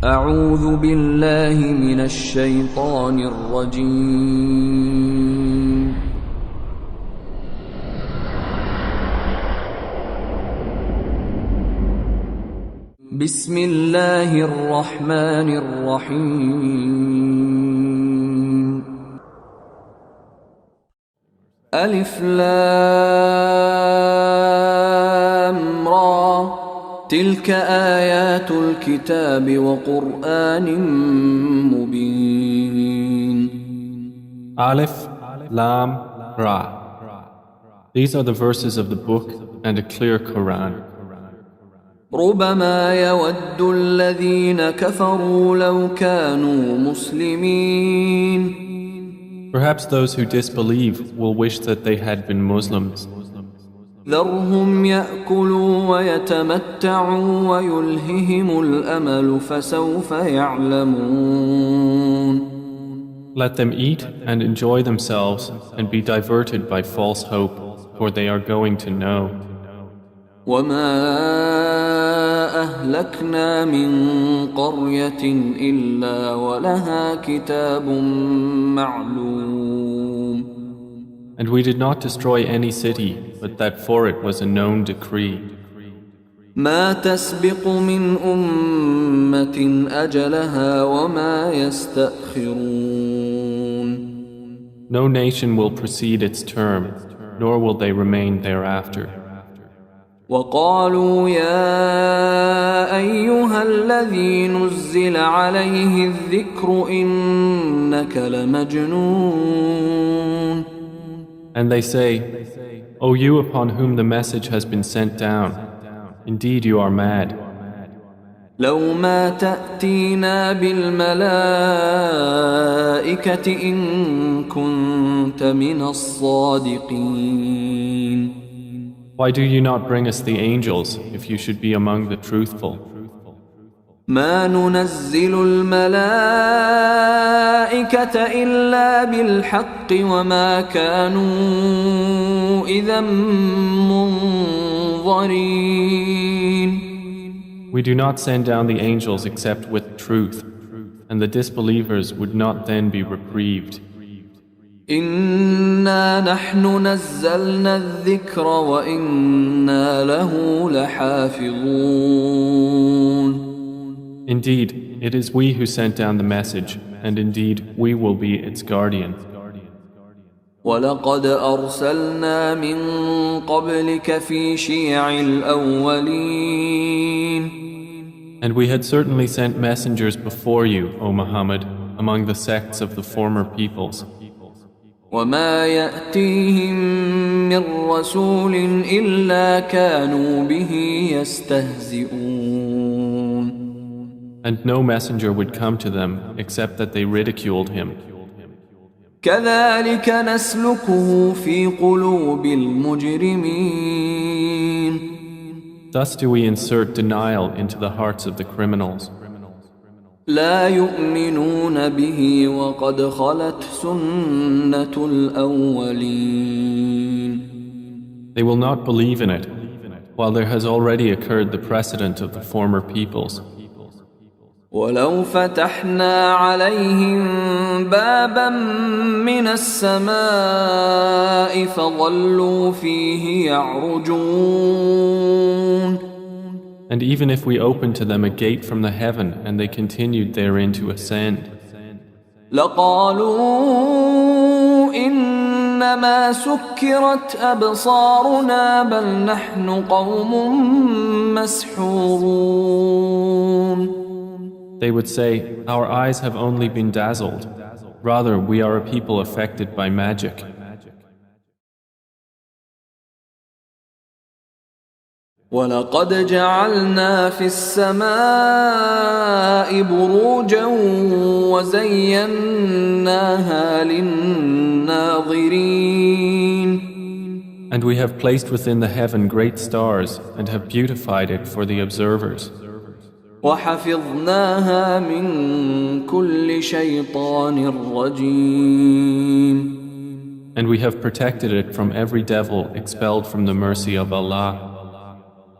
أعوذ بالله من الشيطان الرجيم. بسم الله الرحمن الرحيم. ألف لام را تلك آيات الكتاب وقرآن مبين. Aleph, Lam, Ra. These are the verses of the book and a clear Quran. ربما يود الذين كفروا لو كانوا مسلمين. Perhaps those who disbelieve will wish that they had been Muslims. ذرهم يأكلوا ويتمتعوا ويلههم الأمل فسوف يعلمون. Let them eat and enjoy themselves and be diverted by false hope, for they are going to know. وما أهلكنا من قرية إلا ولها كتاب معلوم. And we did not destroy any city, but that for it was a known decree. ما تسبق من أمة أجلها وما يستأخرون. No nation will precede its term, nor will they remain thereafter. وقالوا يا أيها الذي نزل عليه الذكر إنك لمجنون. And they say, O you upon whom the message has been sent down, indeed you are mad. لو ما تأتينا بالملائكة إن كنت من الصادقين. Why do you not bring us the angels if you should be among the truthful? ما ننزل الملائكة إلا بالحق وما كانوا إذا منظرين. We do not send down the angels except with truth, and the disbelievers would not then be reprieved. إنا نحن نزلنا الذكر وإنا له لحافظون. Indeed, it is we who sent down the message, and indeed we will be its guardian. ولقد أرسلنا من قبلك في شيع الأولين. And we had certainly sent messengers before you, O Muhammad, among the sects of the former peoples. وما يأتيهم من رسول إلا كانوا به يستهزئون. And no messenger would come to them except that they ridiculed him. كذلك نسلكه في قلوب المجرمين. Thus do we insert denial into the hearts of the criminals. لا يؤمنون به وقد خلت سنة الأولين. They will not believe in it, while there has already occurred the precedent of the former peoples. ولو فتحنا عليهم بابا من السماء فظلوا فيه يعرجون. And even if we opened to them a gate from the heaven and they continued therein to ascend, لقالوا إنما سكرت أبصارنا بل نحن قوم مسحورون. they would say, Our eyes have only been dazzled. Rather, we are a people affected by magic. ولقد جعلنا في السماء بروجا وزيناها للناظرين. And we have placed within the heaven great stars and have beautified it for the observers. وحفظناها من كل شيطان رجيم. And we have protected it from every devil expelled from the mercy of Allah.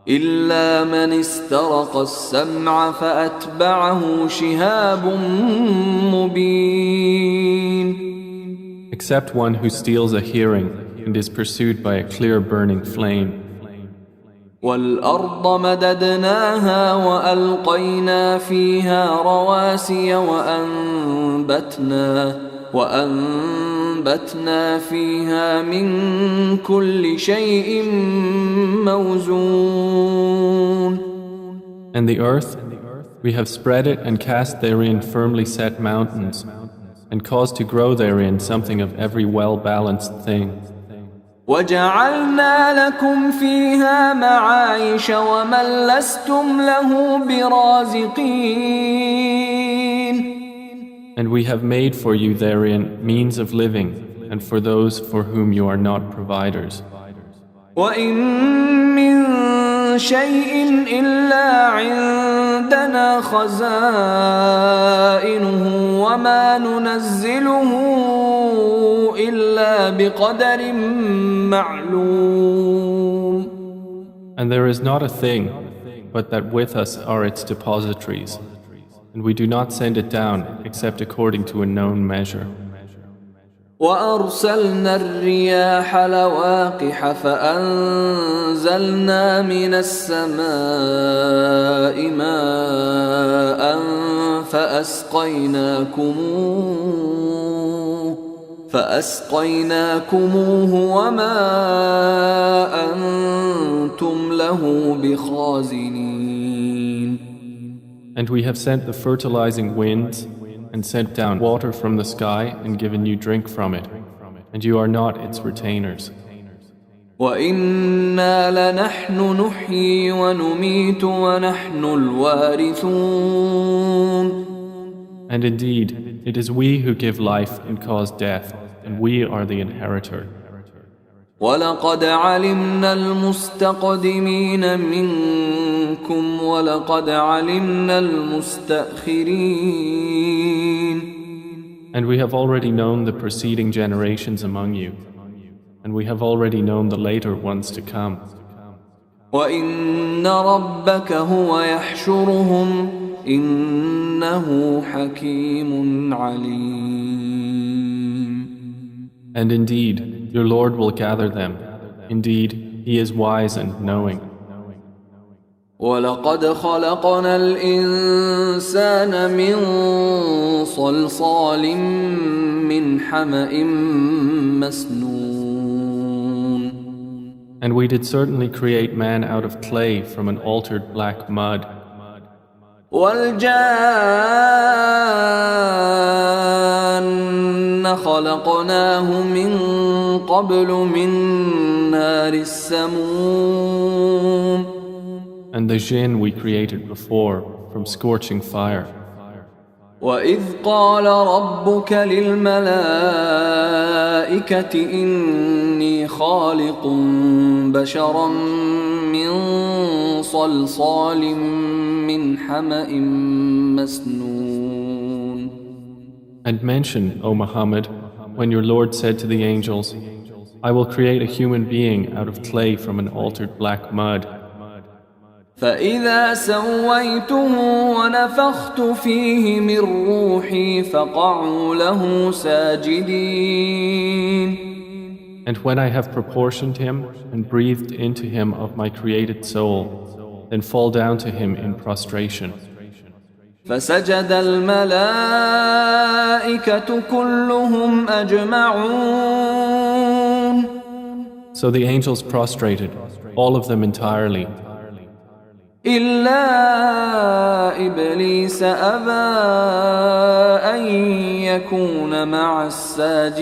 إلا من استرق السمع فأتبعه شهاب مبين. Except one who steals a hearing and is pursued by a clear burning flame. والأرض مددناها وألقينا فيها رواسي وأنبتنا فيها من كل شيء موزون. And the earth, we have spread it and cast therein firmly set mountains, and caused to grow therein something of every well-balanced thing. وَجَعَلْنَا لَكُمْ فِيهَا مَعَايِشَ وَمَنْ لَسْتُمْ لَهُ بِرَازِقِينَ. And we have made for you therein means of living, and for those for whom you are not providers. وَإِن مِّن شَيْءٍ إِلَّا عِندَنَا خَزَائِنُهُ وَمَا نُنَزِّلُهُ إِلَّا بِقَدَرٍ مَّعْلُومٍ. And there is not a thing, but that with us are its depositories, and we do not send it down except according to a known measure. وأرسلنا الرياح لواقح فأنزلنا من السماء ماء فأسقيناكموه وما أنتم له بخازنين. And we have sent the fertilizing winds and sent down water from the sky and given you drink from it, and you are not its retainers. وَإِنَّا لَنَحْنُ نُحْيِي وَنُمِيتُ وَنَحْنُ الْوَارِثُونَ. And indeed, it is we who give life and cause death, and we are the inheritor. وَلَقَدْ عَلِمْنَا الْمُسْتَقْدِمِينَ مِنْكُمْ وَلَقَدْ عَلِمْنَا الْمُسْتَأْخِرِينَ. And we have already known the preceding generations among you, and we have already known the later ones to come. وَإِنَّ رَبَّكَ هُوَ يَحْشُرُهُمْ إِنَّهُ حَكِيمٌ عَلِيمٌ. And indeed, your Lord will gather them. Indeed, He is wise and knowing. وَلَقَدْ خَلَقْنَا الْإِنسَانَ مِنْ صَلْصَالٍ مِّنْ حَمَإٍ مَسْنُونٍ. And we did certainly create man out of clay from an altered black mud. وَالْجَانَّ خَلَقْنَاهُ مِنْ قَبْلُ مِنْ نَارِ السَّمُومِ. And the jinn we created before from scorching fire. وَإِذْ قَالَ رَبُّكَ لِلْمَلَائِكَةِ إِنِّي خَالِقٌ بَشَرًا مِّن صَلْصَالٍ مِّنْ حَمَإٍ مَسْنُونٍ. And mention, O Muhammad, when your Lord said to the angels, I will create a human being out of clay from an altered black mud. فَإِذَا سَوَّيْتُهُ وَنَفَخْتُ فِيهِ مِنْ رُوحِي فَقَعُوا لَهُ سَاجِدِينَ. And when I have proportioned him and breathed into him of my created soul, then fall down to him in prostration. فَسَجَدَ الْمَلَائِكَةُ كُلُّهُمْ أَجْمَعُونَ. So the angels prostrated, all of them entirely. إِلَّا إِبْلِيسَ أَبَى أَن يَكُونَ مَعَ السَّاجِدِينَ.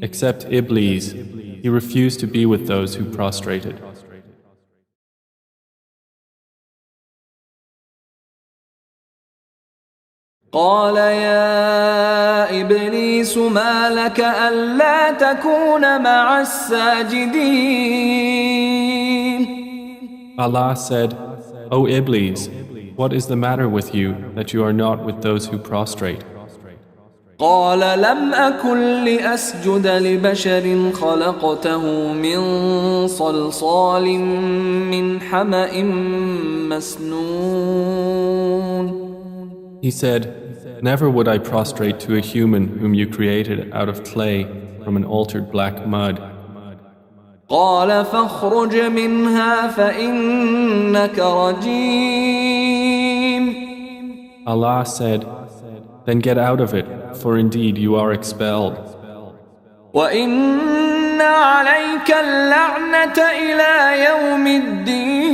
Except Iblis, he refused to be with those who prostrated. قال يا إبليس ما لك ألا تكون مع الساجدين. Allah said, O Iblis, what is the matter with you that you are not with those who prostrate? قال لم أكن لأسجد لبشر خلقته من صلصال من حمأ مسنون. He said, "Never would I prostrate to a human whom you created out of clay from an altered black mud." قال فاخرج منها فإنك رجيم. Allah said, "Then get out of it, for indeed you are expelled. وإن عليك اللعنة إلى يوم الدين.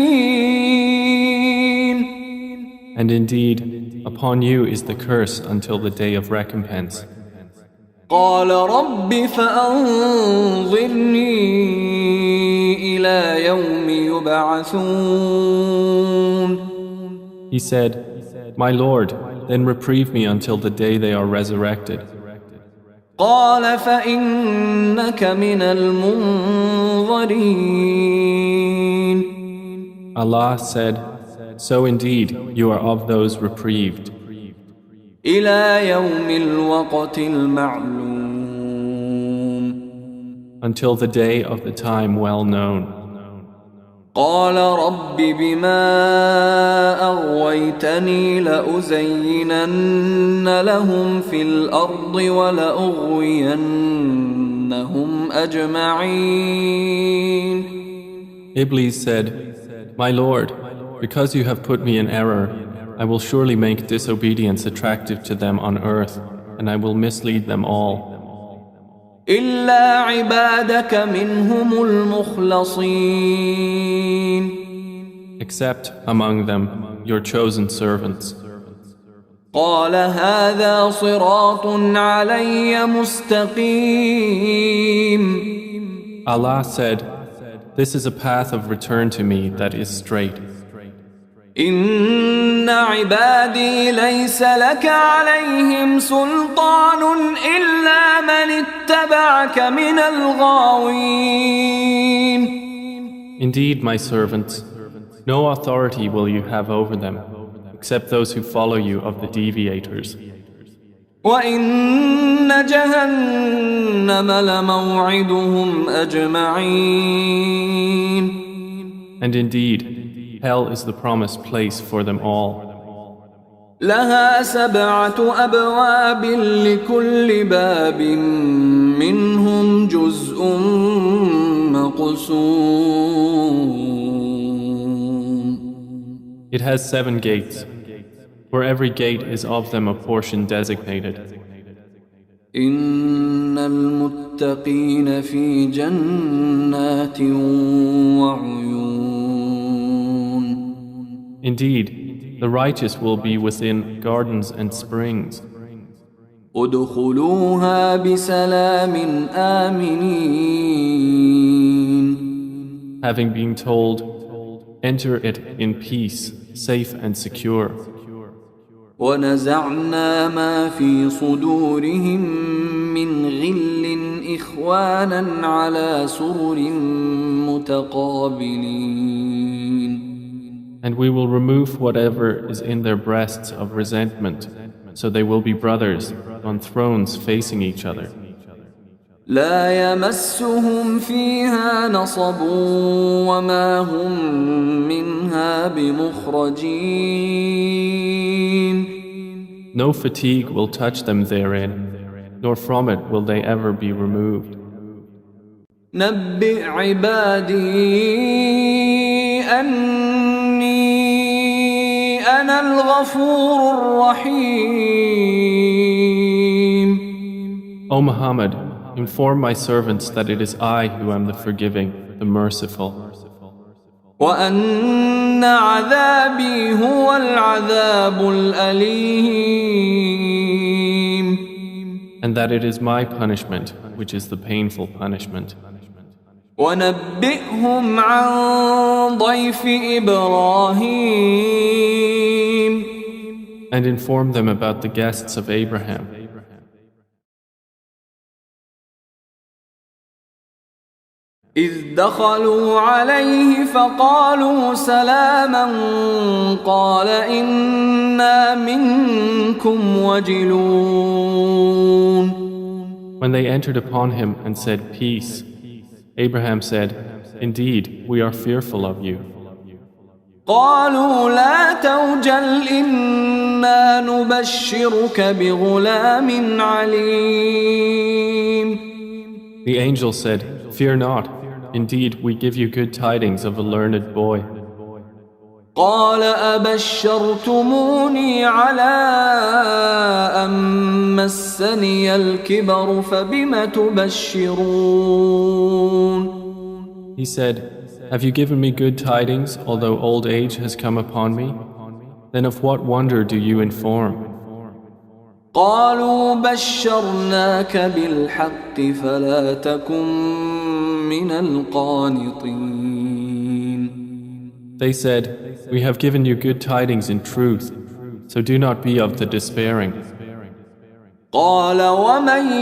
And indeed, upon you is the curse until the day of recompense." قال رب فأنظرني إلى يوم يبعثون. He said, "My Lord, then reprieve me until the day they are resurrected." قال فإنك من المنظرين. Allah said, "So indeed you are of those reprieved إلى يوم الوقت المعلوم. until the day of the time well known." قال رب بما أغويتني لأزينن لهم في الأرض ولأغوينهم أجمعين. Iblis said, "My Lord, because you have put me in error, I will surely make disobedience attractive to them on earth, and I will mislead them all. إلا عبادك منهم المخلصين. Except among them your chosen servants." قال هذا صراط علي مستقيم. Allah said, "This is a path of return to me that is straight. إن عبادي ليس لك عليهم سلطان إلا من اتبعك من الغاوين. Indeed, my servants, no authority will you have over them, except those who follow you of the deviators. وإن جهنم لموعدهم أجمعين. And indeed, hell is the promised place for them all. لها 7 أبواب لكل باب منهم جزء مقسوم. It has 7 gates. For every gate is of them a portion designated. إن المتقين في جنات وعيون. Indeed, the righteous will be within gardens and springs. ادخلوها بسلام آمنين. Having been told, enter it in peace, safe and secure. ونزعنا ما في صدورهم من غل إخوانا على سرر متقابلين. And we will remove whatever is in their breasts of resentment, so they will be brothers on thrones facing each other. لا يمسهم فيها نصب وما هم منها بمخرجين. No fatigue will touch them therein, nor from it will they ever be removed. نبئ عبادي أني أنا الغفور الرحيم. O Muhammad, inform my servants that it is I who am the forgiving, the merciful. وأن عذابي هو العذاب الأليم. And that it is my punishment, which is the painful punishment. ونبئهم عن ضيف إبراهيم. And inform them about the guests of Abraham. إذ دخلوا عليه فقالوا سلاما قال إنا منكم وجلون. When they entered upon him and said, "Peace," Abraham said, "Indeed, we are fearful of you." قالوا لا توجل إنا نبشرك بغلام عليم. The angel said, "Fear not. Indeed, we give you good tidings of a learned boy." قال أبشرتموني على أن مسني الكبر فبم تبشرون. He said, "Have you given me good tidings, although old age has come upon me? Then of what wonder do you inform?" قالوا بشرناك بالحق فلا تكن من القانطين. They said, "We have given you good tidings in truth, so do not be of the despairing." قال ومن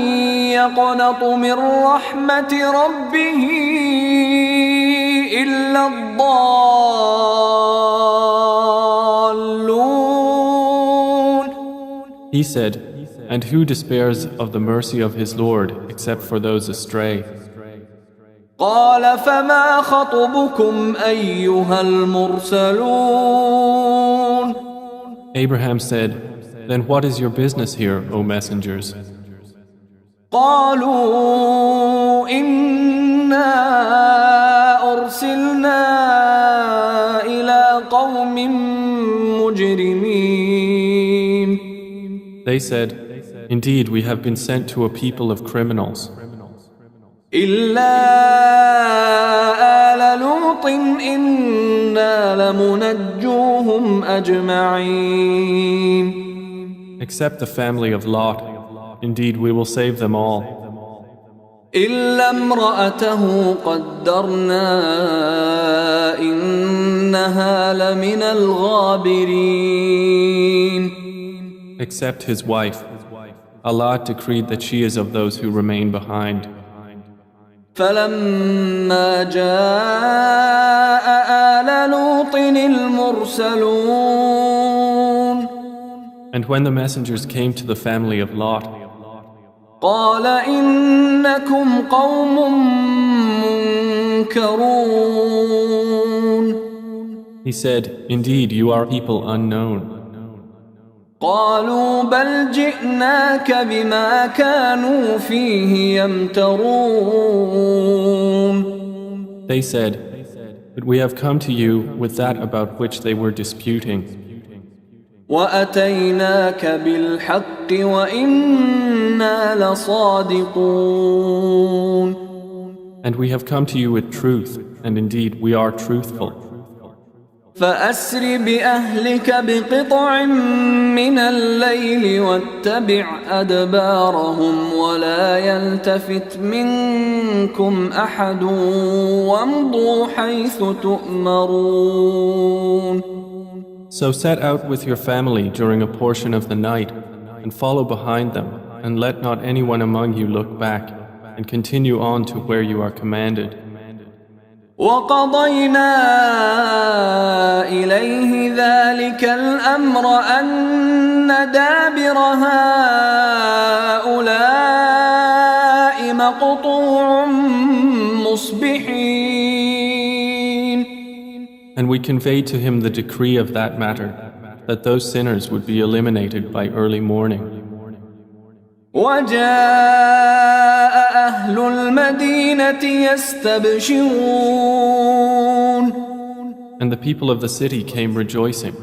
يقنط من رحمة ربه إلا الضالون. He said, "And who despairs of the mercy of his Lord except for those astray?" قال فما خطبكم أيها المرسلون. Abraham said, "Then what is your business here, O messengers?" قالوا إنا أرسلنا إلى قوم مجرمين. They said, "Indeed, we have been sent to a people of criminals. إلا آل لوط إنا لمنجوهم أجمعين. Except the family of Lot. Indeed, we will save them all. إلا امرأته قدرنا إنها لمن الغابرين. Except his wife. Allah decreed that she is of those who remain behind. فلما جاء آل لوط المرسلون. And when the messengers came to the family of Lot, قال إنكم قوم منكرون. he said, "Indeed, you are people unknown." قالوا بل جئناك بما كانوا فيه يمترون. They said, "But we have come to you with that about which they were disputing. وأتيناك بالحق وإنا لصادقون. And we have come to you with truth, and indeed we are truthful. فأسر بأهلك بقطع من الليل واتبع أدبارهم ولا يلتفت منكم أحد وامضوا حيث تؤمرون. So set out with your family during a portion of the night, and follow behind them, and let not anyone among you look back, and continue on to where you are commanded. وقضينا إليه ذلك الأمر أن دابر هؤلاء مقطوع مصبحين. And we conveyed to him the decree of that matter, that those sinners would be eliminated by early morning. وجاء أهل المدينة يستبشرون. And the people of the city came rejoicing.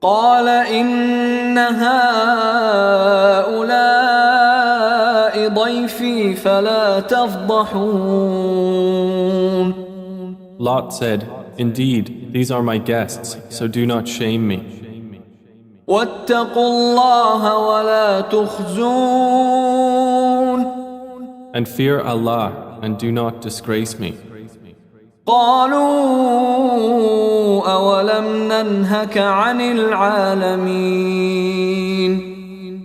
قال إن هؤلاء ضيفي فلا تفضحون. Lot said, "Indeed, these are my guests, so do not shame me. واتقوا الله ولا تخزون. And fear Allah, and do not disgrace me." قالوا أولم ننهك عن العالمين.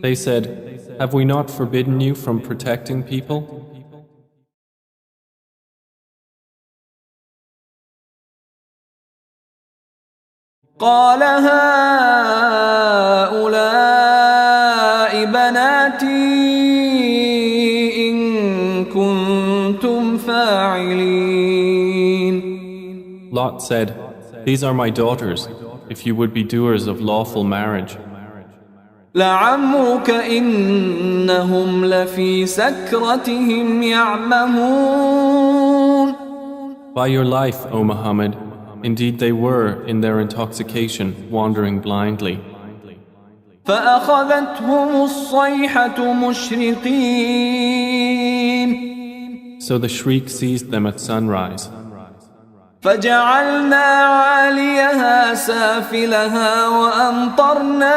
They said, "Have we not forbidden you from protecting people?" قال هؤلاء بناتي إن كنتم فاعلين. Lot said, "These are my daughters, if you would be doers of lawful marriage." لعمرك إنهم لفي سكرتهم يعمهون. By your life, O Muhammad, indeed they were in their intoxication wandering blindly. فأخذتهم الصيحة مشرقين. So the shriek seized them at sunrise. فجعلنا عاليها سافلها وأمطرنا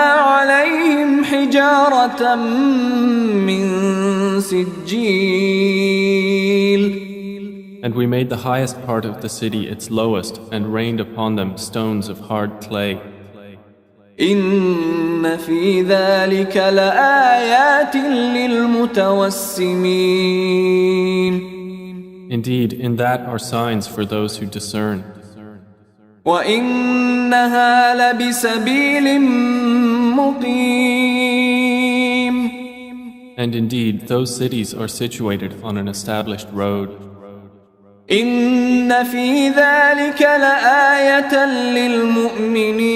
عليهم حجارة من سجيل. And we made the highest part of the city its lowest and rained upon them stones of hard clay. إن في ذلك لآيات للمتوسمين. Indeed, in that are signs for those who discern. وإنها لبسبيل مقيم. And indeed, those cities are situated on an established road. إن في ذلك لآية للمؤمنين.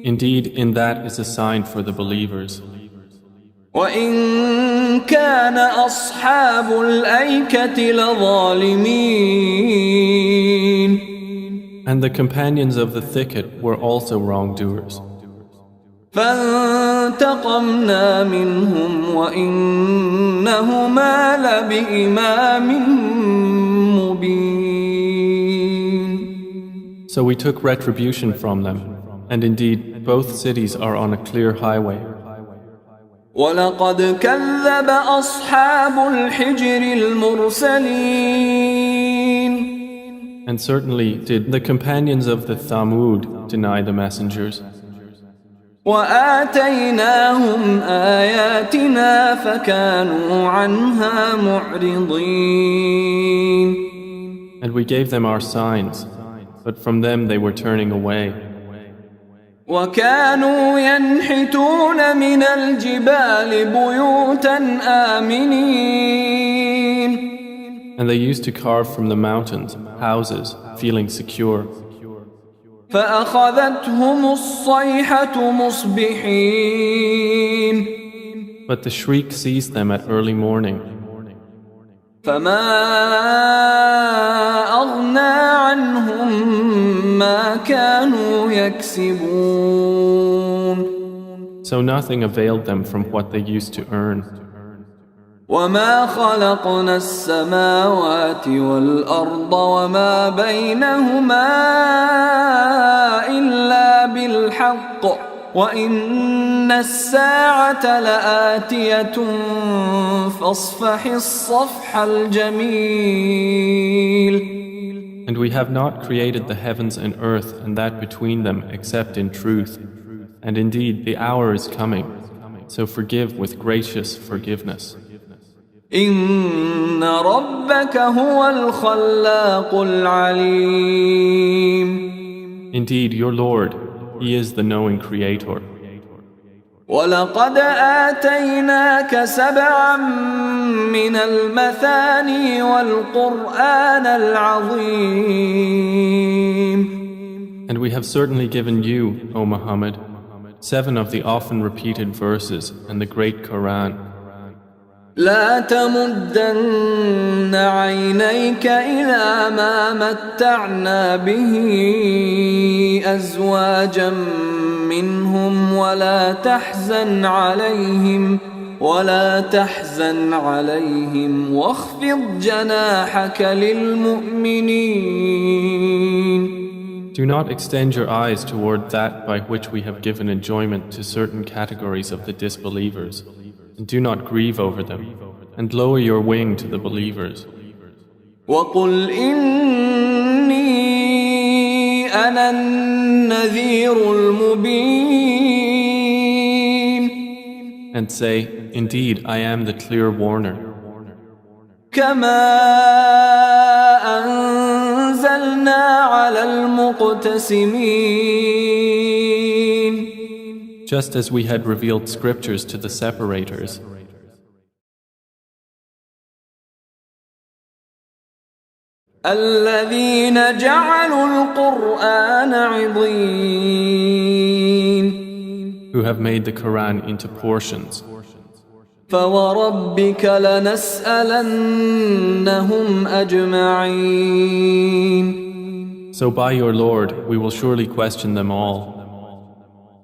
Indeed, in that is a sign for the believers. وإن كان أصحاب الأيكة لظالمين. And the companions of the thicket were also wrongdoers. فانتقمنا منهم وإنهما لبإمام مبين. So we took retribution from them, and indeed both cities are on a clear highway. ولقد كذب أصحاب الحجر المرسلين. And certainly did the companions of the Thamud deny the messengers. وآتيناهم آياتنا فكانوا عنها معرضين. And we gave them our signs, but from them they were turning away. وكانوا ينحتون من الجبال بيوتا آمنين. And they used to carve from the mountains houses, feeling secure. فأخذتهم الصيحة مصبحين. But the shriek seized them at early morning. فما أغنى عنهم ما كانوا يكسبون. So nothing availed them from what they used to earn. وما خلقنا السماوات والأرض وما بينهما إلا بالحق وإن الساعة لآتية فاصفح الصفح الجميل. And we have not created the heavens and earth and that between them except in truth. And indeed the hour is coming, so forgive with gracious forgiveness. إن ربك هو الخلاق العليم. Indeed, your Lord, He is the knowing Creator. ولقد آتيناك سبعا من المثاني والقرآن العظيم. And we have certainly given you, O Muhammad, 7 of the often repeated verses and the great Quran. لا تمدن عينيك إلى ما متعنا به أزواجا منهم ولا تحزن عليهم واخفض جناحك للمؤمنين. Do not extend your eyes toward that by which we have given enjoyment to certain categories of the disbelievers. And do not grieve over them, and lower your wing to the believers. وَقُلْ إِنِّي أَنَا النَّذِيرُ الْمُبِينُ. And say, indeed, I am the clear warner. كما أنزلنا على المقتسمين Just as we had revealed scriptures to the separators, الذين جعلوا القرآن عضين who have made the Quran into portions. فوربك لنسألنهم أجمعين So by your Lord, we will surely question them all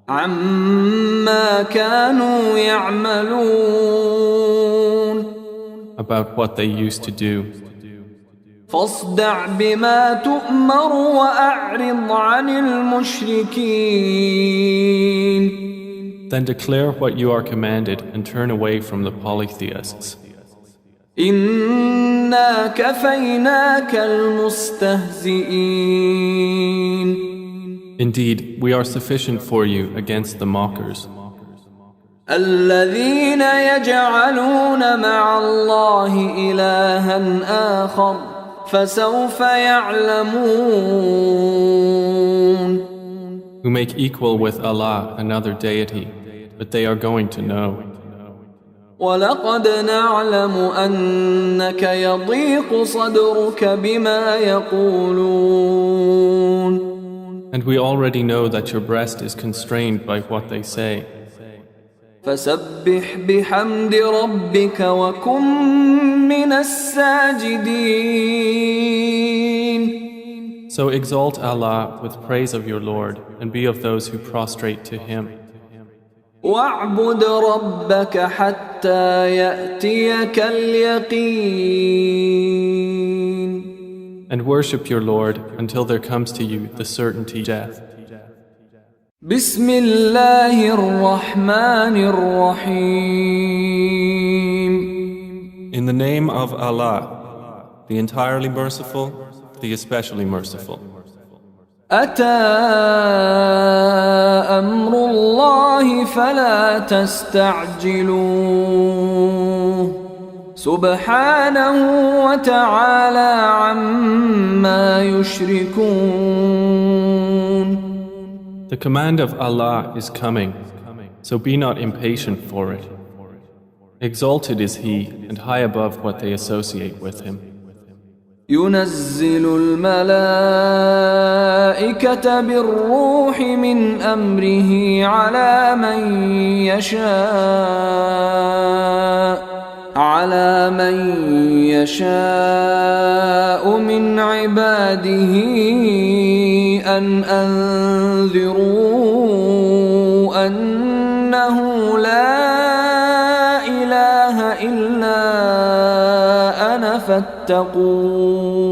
عما كانوا يعملون about what they used to do. فاصدع بما تؤمر وأعرض عن المشركين Then declare what you are commanded and turn away from the polytheists. إنا كفيناك المستهزئين Indeed, we are sufficient for you against the mockers, الذين يجعلون مع الله إلها آخر فسوف يعلمون who make equal with Allah another deity, but they are going to know. ولقد نعلم أنك يضيق صدرك بما يقولون And we already know that your breast is constrained by what they say. فسبح بحمد ربك وكن من الساجدين So exalt Allah with praise of your Lord and be of those who prostrate to Him. واعبد ربك حتى يأتيك اليقين And worship your Lord until there comes to you the certainty of death. بسم الله الرحمن الرحيم In the name of Allah, the entirely merciful, the especially merciful. أتى أمر الله فلا تستعجلوه سبحانه وتعالى عما يشركون The command of Allah is coming, so be not impatient for it. Exalted is He and high above what they associate with Him. ينزل الملائكة بالروح من أمره على من يشاء من عباده أن أنذروا أنه لا إله إلا أنا فاتقون.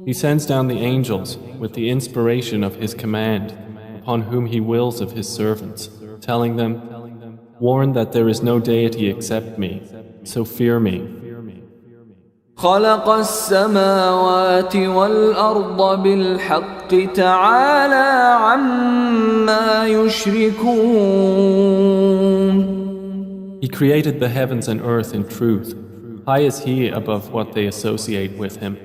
He sends down the angels with the inspiration of His command upon whom He wills of His servants, telling them, warn that there is no deity except me, so fear me. خلق السماوات والأرض بالحق تعالى عما يشركون. He created the heavens and earth in truth. High is He above what they associate with Him.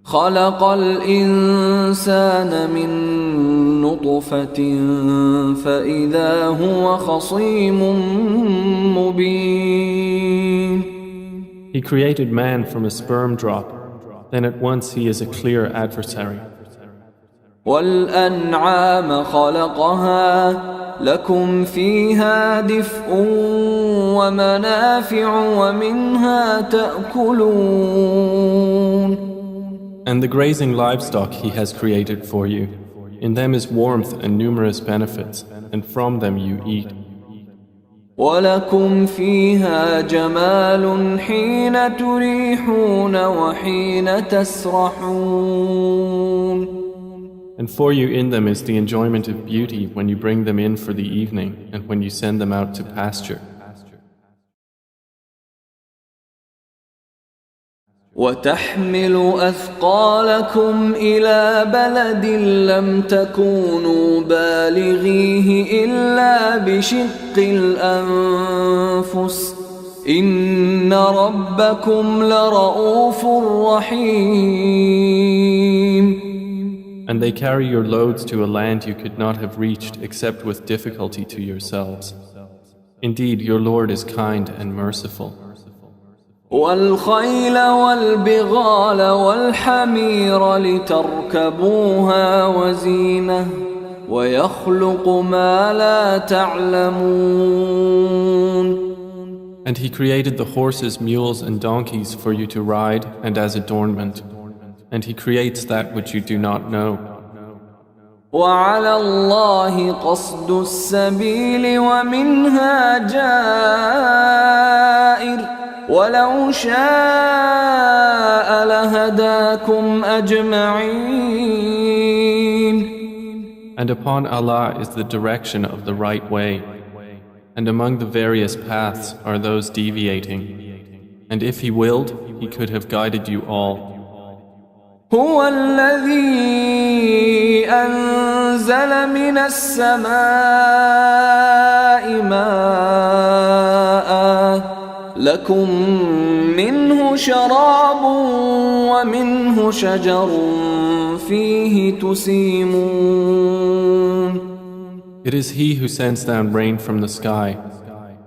خلق الإنسان من نطفة فإذا هو خصيم مبين. He created man from a sperm drop, then at once he is a clear adversary. والأنعام خلقها لكم فيها دفء ومنافع ومنها تأكلون. And the grazing livestock He has created for you. In them is warmth and numerous benefits, and from them you eat. ولكم فيها جمال حين تريحون وحين تسرحون. And for you in them is the enjoyment of beauty when you bring them in for the evening and when you send them out to pasture. وتحمل أثقالكم إلى بلد لم تكونوا بالغيه إلا بشق الأنفس إن ربكم لرؤوف رحيم. And they carry your loads to a land you could not have reached except with difficulty to yourselves. Indeed, your Lord is kind and merciful. والخيل والبغال والحمير لتركبوها وزينة ويخلق ما لا تعلمون. And He created the horses, mules, and donkeys for you to ride and as adornment. And He creates that which you do not know. وعلى الله قصد السبيل ومنها جائر ولو شاء لهداكم أجمعين. And upon Allah is the direction of the right way. And among the various paths are those deviating. And if He willed, He could have guided you all. هو الذي أنزل من السماء ماء لكم منه شراب ومنه شجر فيه تسيمون. It is He who sends down rain from the sky.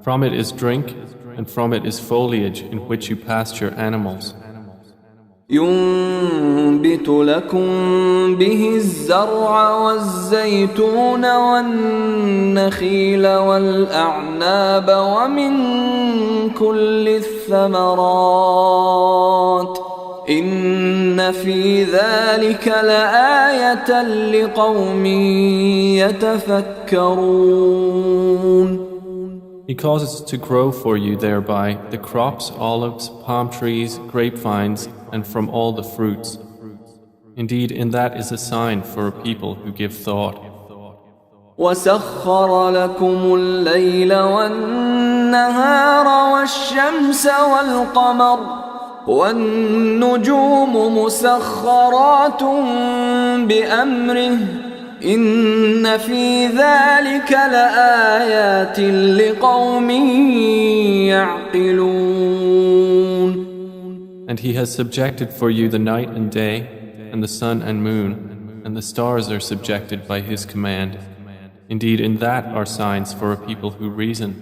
From it is drink, and from it is foliage in which you pasture animals. ينبت لكم به الزرع والزيتون والنخيل والأعناب ومن كل الثمرات إن في ذلك لآية لقوم يتفكرون. He causes to grow for you thereby the crops, olives, palm trees, grapevines, and from all the fruits. Indeed, in that is a sign for a people who give thought. وسخر لكم الليل والنهار والشمس والقمر والنجوم مسخرات بأمره إن في ذلك لآيات لقوم يعقلون. And He has subjected for you the night and day, and the sun and moon, and the stars are subjected by His command. Indeed, in that are signs for a people who reason.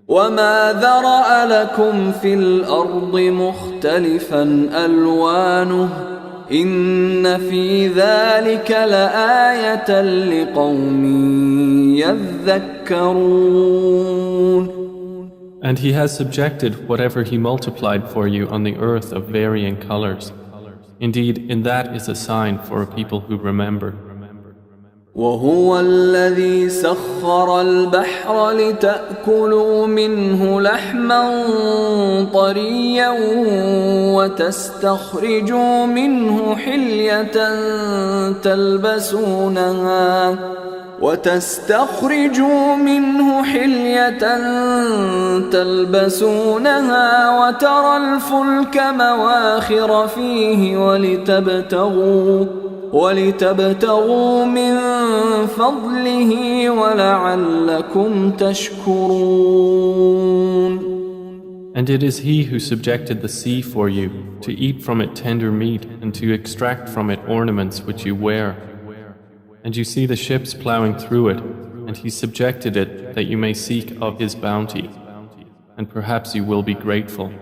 وما ذرأ لكم في الأرض مختلفا ألوانه إن في ذلك لآية لقوم يذكرون. And He has subjected whatever He multiplied for you on the earth of varying colors. Indeed, in that is a sign for a people who remember. وهو الذي سخر البحر لتأكلوا منه لحما طريا وتستخرجوا منه حلية تلبسونها وترى الفلك مواخر فيه ولتبتغوا من فضله ولعلكم تشكرون. And it is He who subjected the sea for you, to eat from it tender meat and to extract from it ornaments which you wear. And you see the ships plowing through it, and He subjected it that you may seek of His bounty, and perhaps you will be grateful.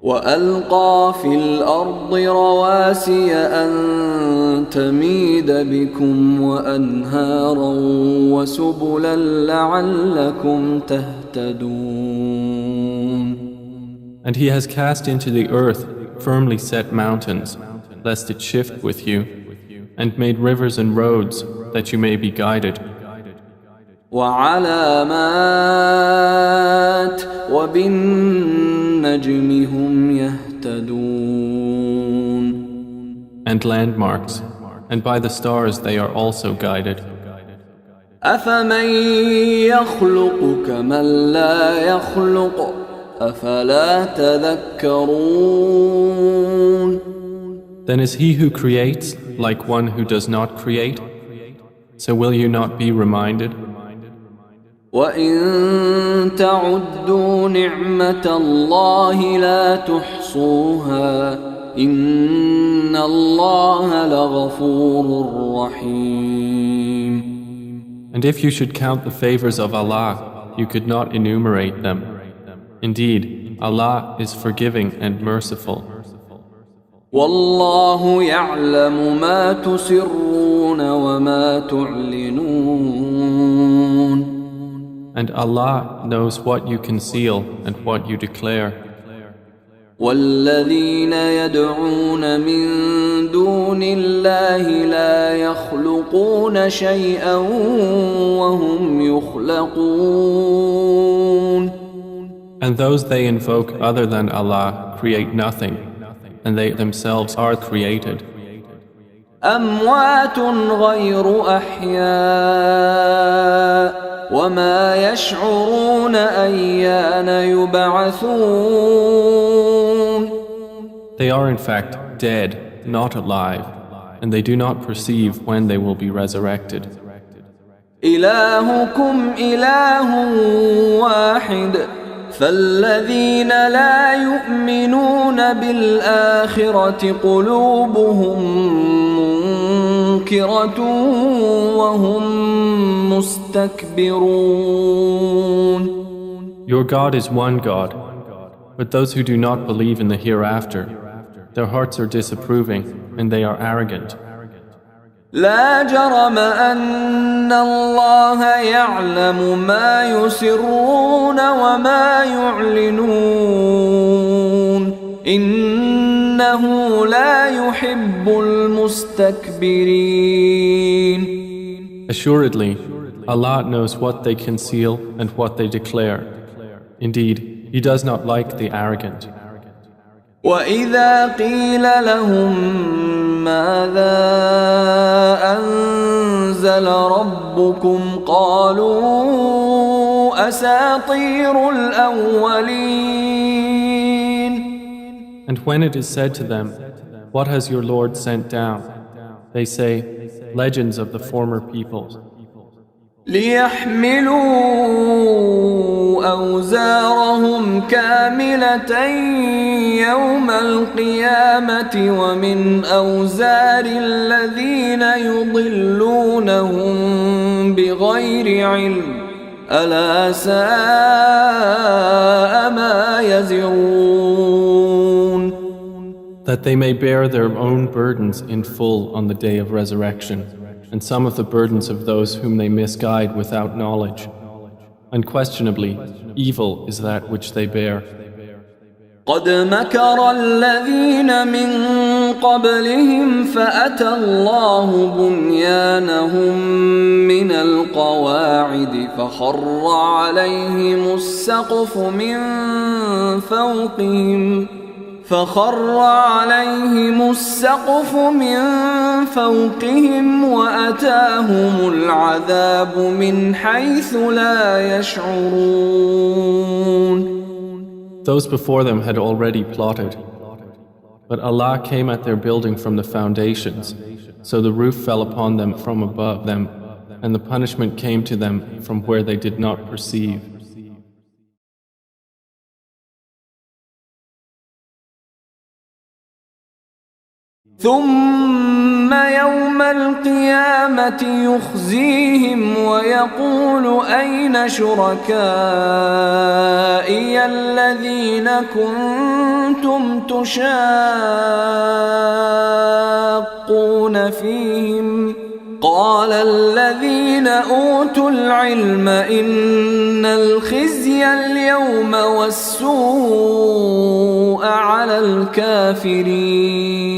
وألقى في الأرض رواسي أن تميد بكم وأنهارا وسبلا لعلكم تهتدون. And He has cast into the earth firmly set mountains, lest it shift with you, and made rivers and roads that you may be guided. وعلامات وبالنجم هم يهتدون. And landmarks, and by the stars they are also guided. أفمن يخلق كمن لا يخلق أفلا تذكرون. Then is He who creates like one who does not create? So will you not be reminded? وَإِن تَعُدُّوا نِعْمَةَ اللَّهِ لَا تُحْصُوهَا إِنَّ اللَّهَ لَغَفُورٌ رَحِيمٌ. And if you should count the favors of Allah, you could not enumerate them. Indeed, Allah is forgiving and merciful. وَاللَّهُ يَعْلَمُ مَا تُسِرُّونَ وَمَا تُعْلِنُونَ. And Allah knows what you conceal and what you declare. وَالَّذِينَ يَدْعُونَ مِن دُونِ اللَّهِ لَا يَخْلُقُونَ شَيْئًا وَهُمْ يُخْلَقُونَ. And those they invoke other than Allah create nothing, and they themselves are created. أَمْوَاتٌ غَيْرُ أَحْيَاءٍ وَمَا يَشْعُرُونَ أَيَّانَ يُبْعَثُونَ. They are in fact dead, not alive, and they do not perceive when they will be resurrected. إِلَٰهُكُمْ إِلَٰهٌ واحد فالذين لا يؤمنون بالآخرة قلوبهم منكرة وهم مستكبرون. Your God is one God, but those who do not believe in the hereafter, their hearts are disapproving and they are arrogant. لا جرم أن الله يعلم ما يسرون وما يعلنون إنه لا يحب المستكبرين. Assuredly, Allah knows what they conceal and what they declare. Indeed, He does not like the arrogant. وَإِذَا قِيلَ لَهُم مَّاذَا أَنزَلَ رَبُّكُمْ قَالُوا أَسَاطِيرُ الْأَوَّلِينَ. And when it is said to them, "What has your Lord sent down?" they say, "Legends of the former peoples." ليحملوا أوزارهم كاملة يوم القيامة ومن أوزار الذين يضلونهم بغير علم ألا ساء ما يزرون. That they may bear their own burdens in full on the day of resurrection, and some of the burdens of those whom they misguide without knowledge. Unquestionably, evil is that which they bear. قد مكر الذين من قبلهم فأتى الله بنيانهم من القواعد فخر عليهم السقف من فوقهم وأتاهم العذاب من حيث لا يشعرون. Those before them had already plotted, but Allah came at their building from the foundations, so the roof fell upon them from above them, and the punishment came to them from where they did not perceive. ثم يوم القيامة يخزيهم ويقول أين شركائي الذين كنتم تشاقون فيهم قال الذين أوتوا العلم إن الخزي اليوم والسوء على الكافرين.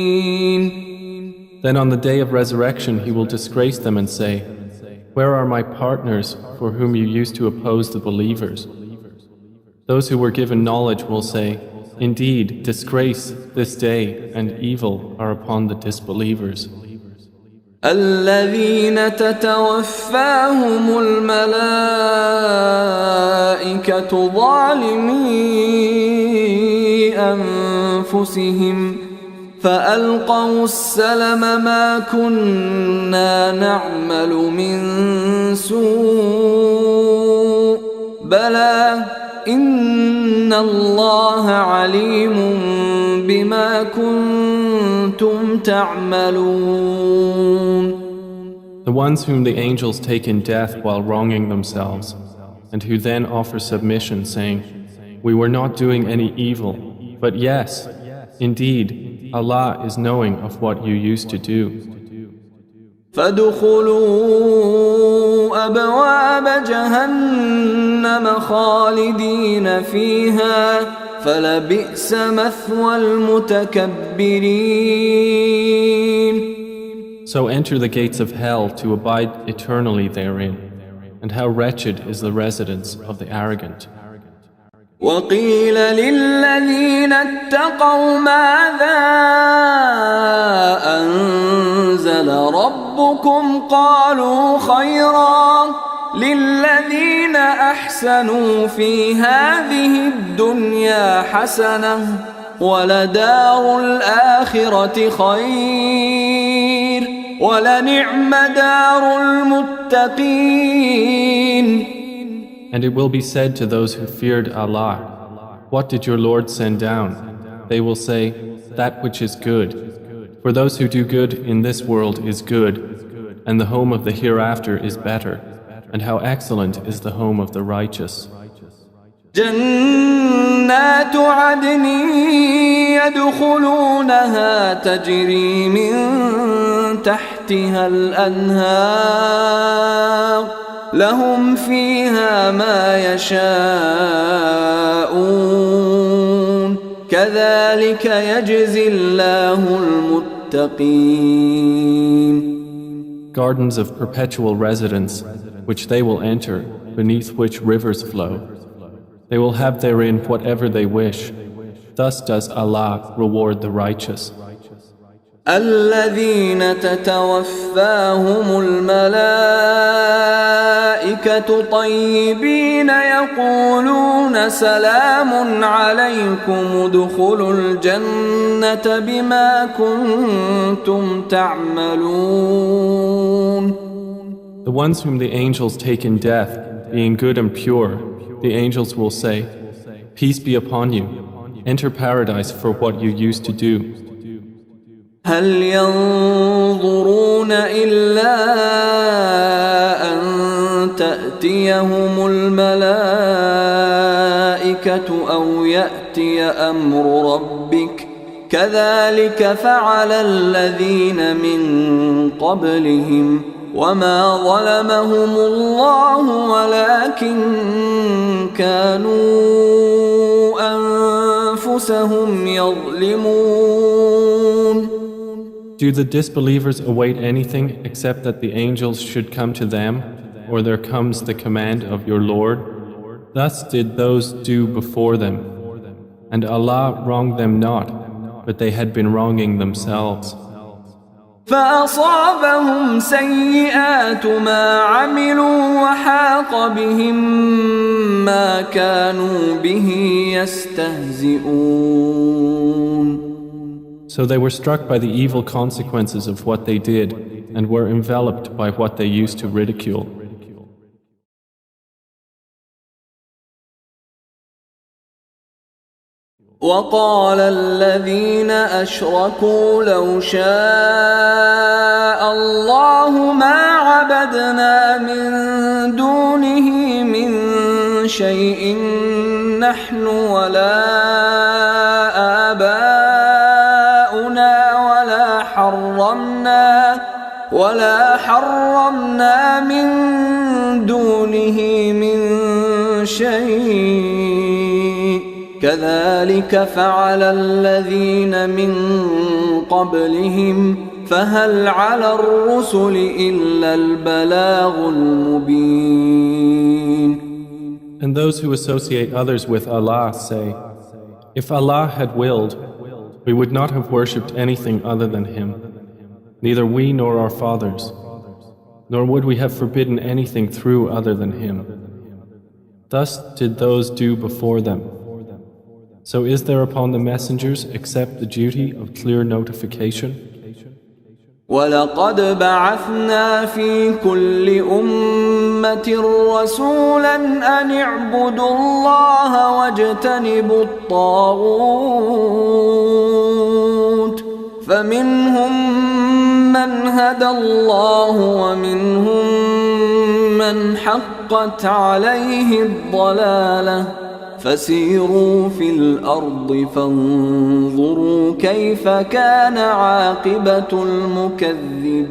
Then on the day of resurrection he will disgrace them and say, "Where are my partners for whom you used to oppose the believers?" Those who were given knowledge will say, "Indeed, disgrace this day and evil are upon the disbelievers." الذين تتوفاهم الملائكة ظالمي أنفسهم فألقوا السلم ما كنا نعمل من سوء بلى إن الله عليم بما كنتم تعملون. The ones whom the angels take in death while wronging themselves, and who then offer submission, saying, "We were not doing any evil, but yes, indeed, Allah is knowing of what you used to do." فادخلوا أبواب جهنم خالدين فيها فلبئس مثوى المتكبرين. So enter the gates of hell to abide eternally therein, and how wretched is the residence of the arrogant. وقيل للذين اتقوا ماذا أنزل ربكم قالوا خيرا للذين أحسنوا في هذه الدنيا حسنة ولدار الآخرة خير ولنعم دار المتقين. And it will be said to those who feared Allah, "What did your Lord send down?" They will say, "That which is good." For those who do good in this world is good, and the home of the hereafter is better, and how excellent is the home of the righteous. جنات عدن يدخلونها تجري من تحتها الأنهار لهم فيها ما يشاءون كذلك يجزي الله المتقين. Gardens of perpetual residence, which they will enter, beneath which rivers flow. They will have therein whatever they wish. Thus does Allah reward the righteous. الذين تتوفاهم الملائكة طيبين يقولون سلام عليكم ادخلوا الجنة بما كنتم تعملون. The ones whom the angels take in death, being good and pure, the angels will say, "Peace be upon you. Enter paradise for what you used to do." هل ينظرون إلا أن تأتيهم الملائكة أو يأتي أمر ربك كذلك فعل الذين من قبلهم وما ظلمهم الله ولكن كانوا أنفسهم يظلمون. Do the disbelievers await anything except that the angels should come to them, or there comes the command of your Lord? Thus did those do before them, and Allah wronged them not, but they had been wronging themselves. فأصابهم سيئات ما عملوا وحاق بهم ما كانوا به يستهزئون. So they were struck by the evil consequences of what they did and were enveloped by what they used to ridicule. وقال الذين أشركوا لو شاء الله ما عبدنا من دونه من شيء نحن ولا آباؤنا ولا حرمنا من دونه من شيء كذلك فعل الذين من قبلهم فهل على الرسل إلا البلاغ المبين. And those who associate others with Allah say, "If Allah had willed, we would not have worshipped anything other than Him, neither we nor our fathers, nor would we have forbidden anything through other than Him. Thus did those do before them. So is there upon the messengers except the duty of clear notification? وَلَقَدْ بَعَثْنَا فِي كُلِّ أُمَّةٍ رَسُولًا أَنِ اعْبُدُوا اللَّهَ وَاجْتَنِبُوا الطَّاغُوتَ فَمِنْهُمْ مَنْ هَدَى اللَّهُ وَمِنْهُمْ مَنْ حَقَّتْ عَلَيْهِ الضَّلَالَةُ فسيروا في الأرض فانظروا كيف كان عاقبة المكذبين.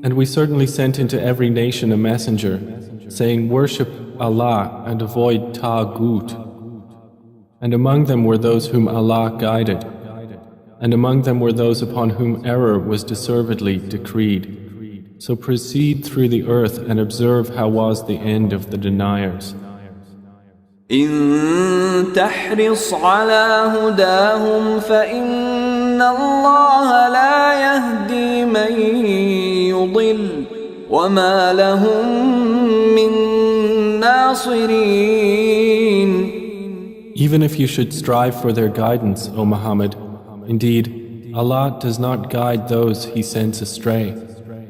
And we certainly sent into every nation a messenger, saying, Worship Allah and avoid Taghut. And among them were those whom Allah guided, and among them were those upon whom error was deservedly decreed. So proceed through the earth and observe how was the end of the deniers. إن تحرص على هداهم فإن الله لا يهدي من يضل وما لهم من ناصرين. Even if you should strive for their guidance, O Muhammad, indeed, Allah does not guide those He sends astray,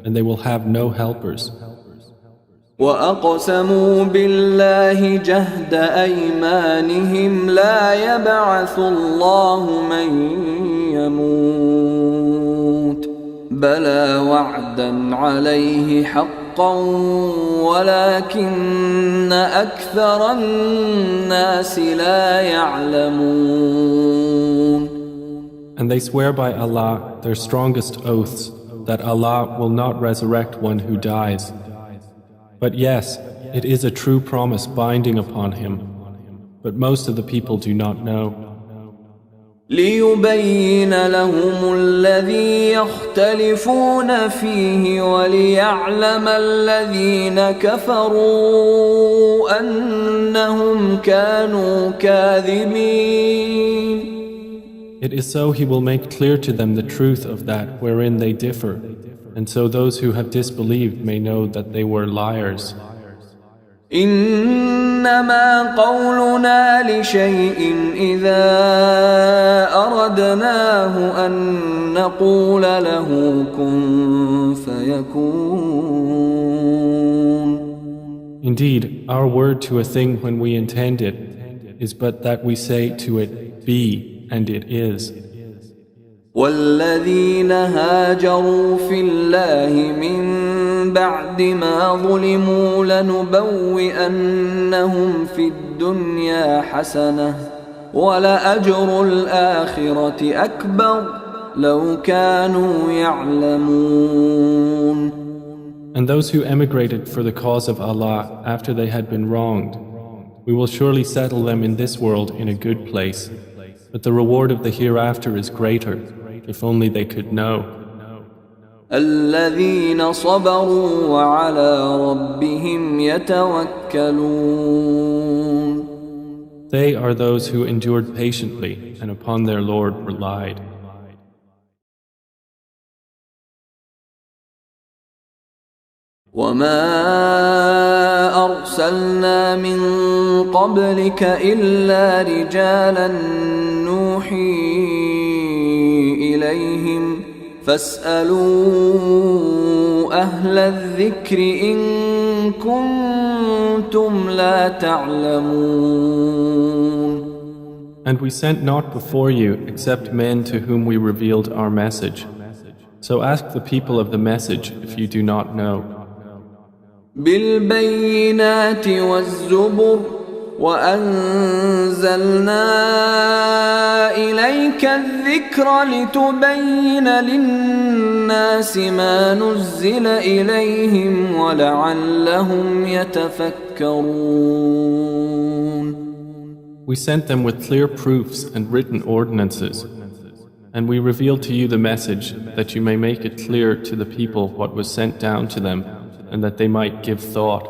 and they will have no helpers. وَأَقْسَمُوا بِاللَّهِ جَهْدَ أَيْمَانِهِمْ لَا يَبْعَثُ اللَّهُ مَن يَمُوتُ بَلَى وَعْدًا عَلَيْهِ حَقًّا وَلَكِنَّ أَكْثَرَ النَّاسِ لَا يَعْلَمُونَ. And they swear by Allah their strongest oaths that Allah will not resurrect one who dies. But yes, it is a true promise binding upon him, but most of the people do not know. لِيُبَيِّنَ لَهُمُ الَّذِي يَخْتَلِفُونَ فِيهِ وَلِيَعْلَمَ الَّذِينَ كَفَرُوا أَنَّهُمْ كَانُوا كَاذِبِينَ. It is so He will make clear to them the truth of that wherein they differ, and so those who have disbelieved may know that they were liars. إنما قولنا لشيء إذا أردناه أن نقول له كن فيكون. Indeed, our word to a thing when we intend it is but that we say to it, be, and it is. والذين هاجروا في الله من بعد ما ظلموا لنبوئنهم في الدنيا حسنة ولأجر الآخرة أكبر لو كانوا يعلمون. And those who emigrated for the cause of Allah after they had been wronged, we will surely settle them in this world in a good place, but the reward of the hereafter is greater. If only they could know. الذين صبروا وعلى ربهم يتوكلون. They are those who endured patiently and upon their Lord relied. وما أرسلنا من قبلك إلا رجالا نوحي إليهم فاسألوا أهل الذكر إن كنتم لا تعلمون. And we sent not before you except men to whom we revealed our message. So ask the people of the message if you do not know. بالبينات والزبر وأنزلنا إليك الذكر لتبين للناس ما نزل إليهم ولعلهم يتفكرون. We sent them with clear proofs and written ordinances, and we revealed to you the message that you may make it clear to the people what was sent down to them, and that they might give thought.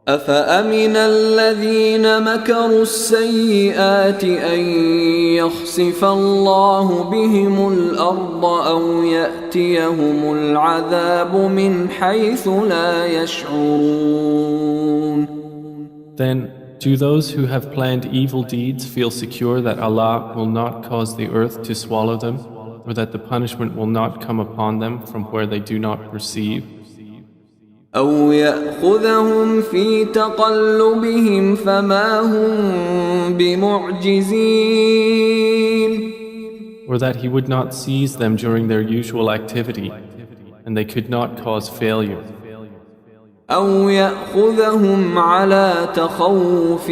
أفأمن الذين مكروا السيئات أن يخسف الله بهم الأرض أو يأتيهم العذاب من حيث لا يشعرون. Then, Do those who have planned evil deeds feel secure that Allah will not cause the earth to swallow them, or that the punishment will not come upon them from where they do not perceive? أو يأخذهم في تقلبهم فما هم بمعجزين. Or that He would not seize them during their usual activity, and they could not cause failure. أو يأخذهم على تخوف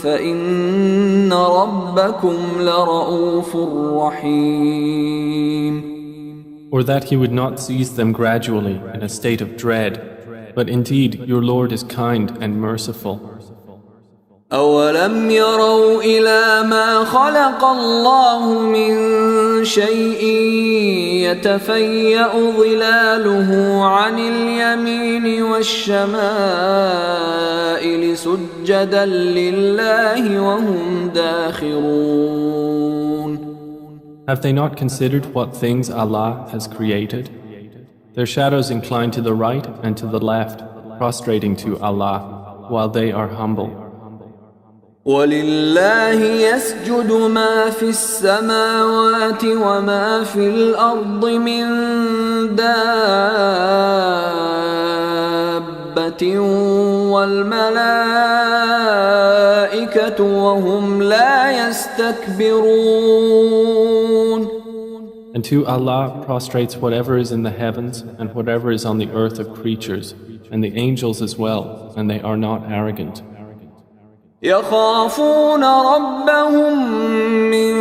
فإن ربكم لرؤوف رحيم. Or that He would not seize them gradually in a state of dread, but indeed your Lord is kind and merciful. أولم يروا إلى ما خلق الله من شيء يتفيأ ظلاله عن اليمين والشمائل سجدا لله وهم داخرون. Have they not considered what things Allah has created? Their shadows incline to the right and to the left, prostrating to Allah, while they are humble. وَلِلَّهِ يَسْجُدُ مَا فِي السَّمَاوَاتِ وَمَا فِي الْأَرْضِ مِن دَابَّةٍ وَالْمَلَائِكَةُ وَهُمْ لَا يَسْتَكْبِرُونَ. And to Allah prostrates whatever is in the heavens and whatever is on the earth of creatures, and the angels as well, and they are not arrogant. يخافون ربهم من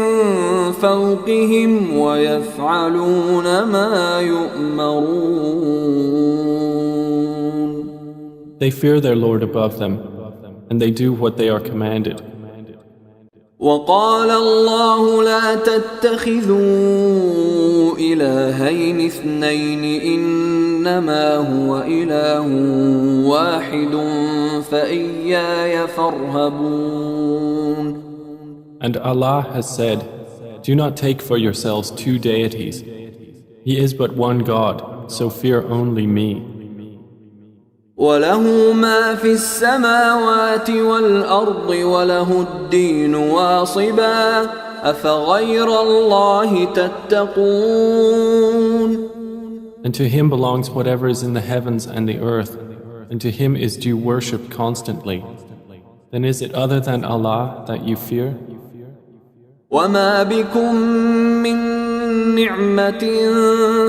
فوقهم ويفعلون ما يؤمرون. They fear their Lord above them, and they do what they are commanded. وقال الله لا تتخذوا إلهين اثنين إنما هو إله واحد فإياي فارهبون. And Allah has said, do not take for yourselves two deities. He is but one God, so fear only me. وله ما في السماوات والأرض وله الدين واصبا أفغير الله تتقون. And to Him belongs whatever is in the heavens and the earth, and to Him is due worship constantly. Then is it other than Allah that you fear? وما بكم من نعمة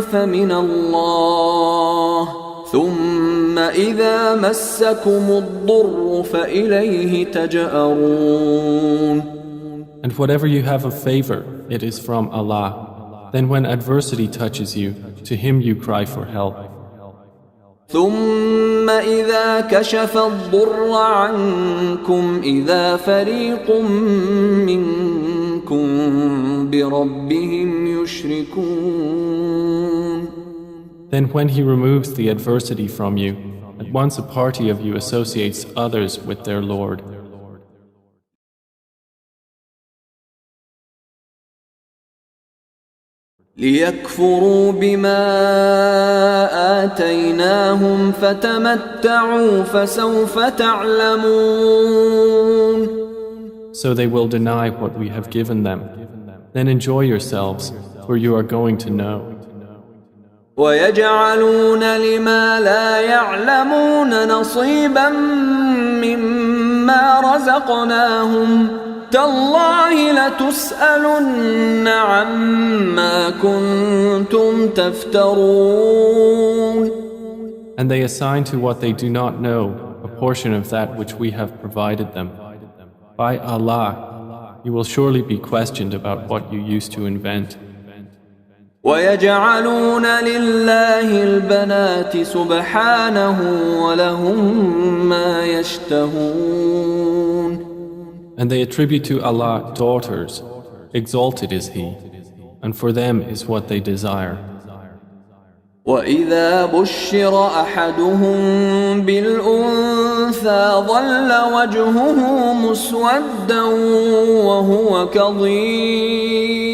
فمن الله ثم إذا مسكم الضر فإليه تجأرون. And whatever you have of favor, it is from Allah. Then when adversity touches you, to Him you cry for help. ثم إذا كشف الضر عنكم إذا فريق منكم بربهم يشركون. Then when He removes the adversity from you, at once a party of you associates others with their Lord. ليكفروا بما آتيناهم فتمتعوا فسوف تعلمون. So they will deny what we have given them. Then enjoy yourselves, for you are going to know. ويجعلون لما لا يعلمون نصيبا مما رزقناهم تالله لتسألن عما كنتم تفترون. And they assign to what they do not know a portion of that which we have provided them. By Allah, you will surely be questioned about what you used to invent. ويجعلون لله البنات سبحانه ولهم ما يشتهون. And they attribute to Allah daughters. Exalted is He, and for them is what they desire. وإذا بشر أحدهم بالأنثى ظل وجهه مسودا وهو كظيم.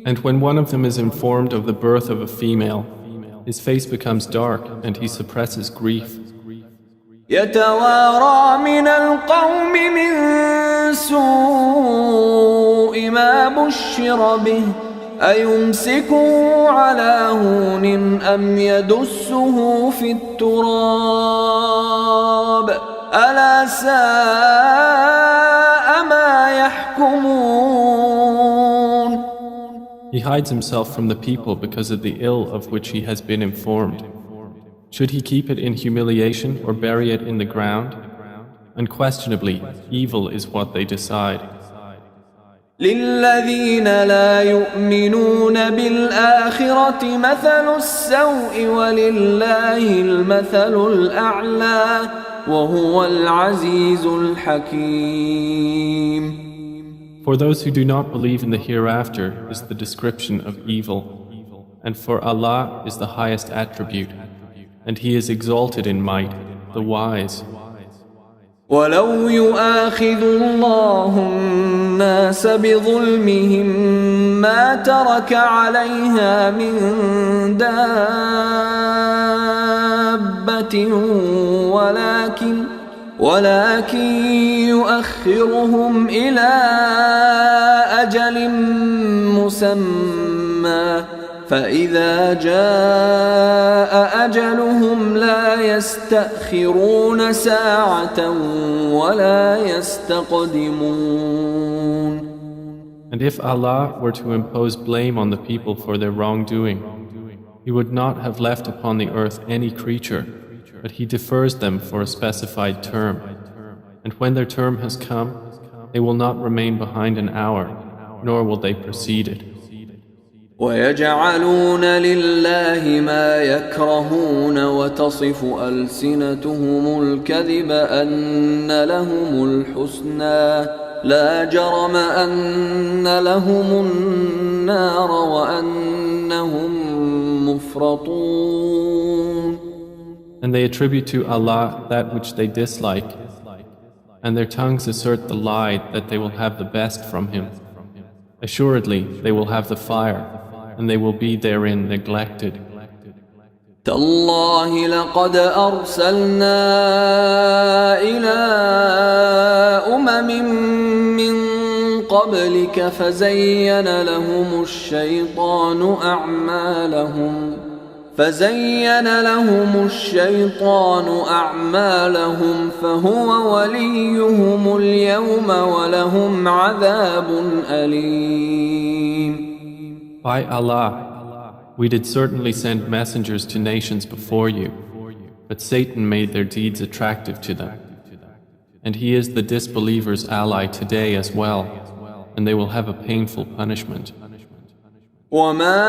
And when one of them is informed of the birth of a female, his face becomes dark and he suppresses grief. يتوارى من القوم من سوء ما بشر به أيمسكه على هون أم يدسه في التراب ألا ساء ما يحكمون. He hides himself from the people because of the ill of which he has been informed. Should he keep it in humiliation or bury it in the ground? Unquestionably, evil is what they decide. للذين لا يؤمنون بالآخرة مثل السوء ولله المثل الأعلى وهو العزيز الحكيم. For those who do not believe in the hereafter is the description of evil, and for Allah is the highest attribute, and He is exalted in might, the wise. ولو يؤاخذ الله الناس بظلمهم ما ترك عليها من دابة ولكن يؤخرهم إلى أجل مسمى فإذا جاء أجلهم لا يستأخرون ساعة ولا يستقدمون. And if Allah were to impose blame on the people for their wrongdoing, He would not have left upon the earth any creature, but He defers them for a specified term. And when their term has come, they will not remain behind an hour, nor will they precede it. ويجعلون لله ما يكرهون وتصف ألسنتهم الكذب أن لهم الحسنى لا جرم أن لهم النار وأنهم مفرطون. And they attribute to Allah that which they dislike, and their tongues assert the lie that they will have the best from Him. Assuredly, they will have the fire, and they will be therein neglected. تالله لقد أرسلنا إلى من قبلك فزين لهم الشيطان أعمالهم فهو وليهم اليوم ولهم عذاب أليم. By Allah, we did certainly send messengers to nations before you, but Satan made their deeds attractive to them. And he is the disbelievers' ally today as well, and they will have a painful punishment. وما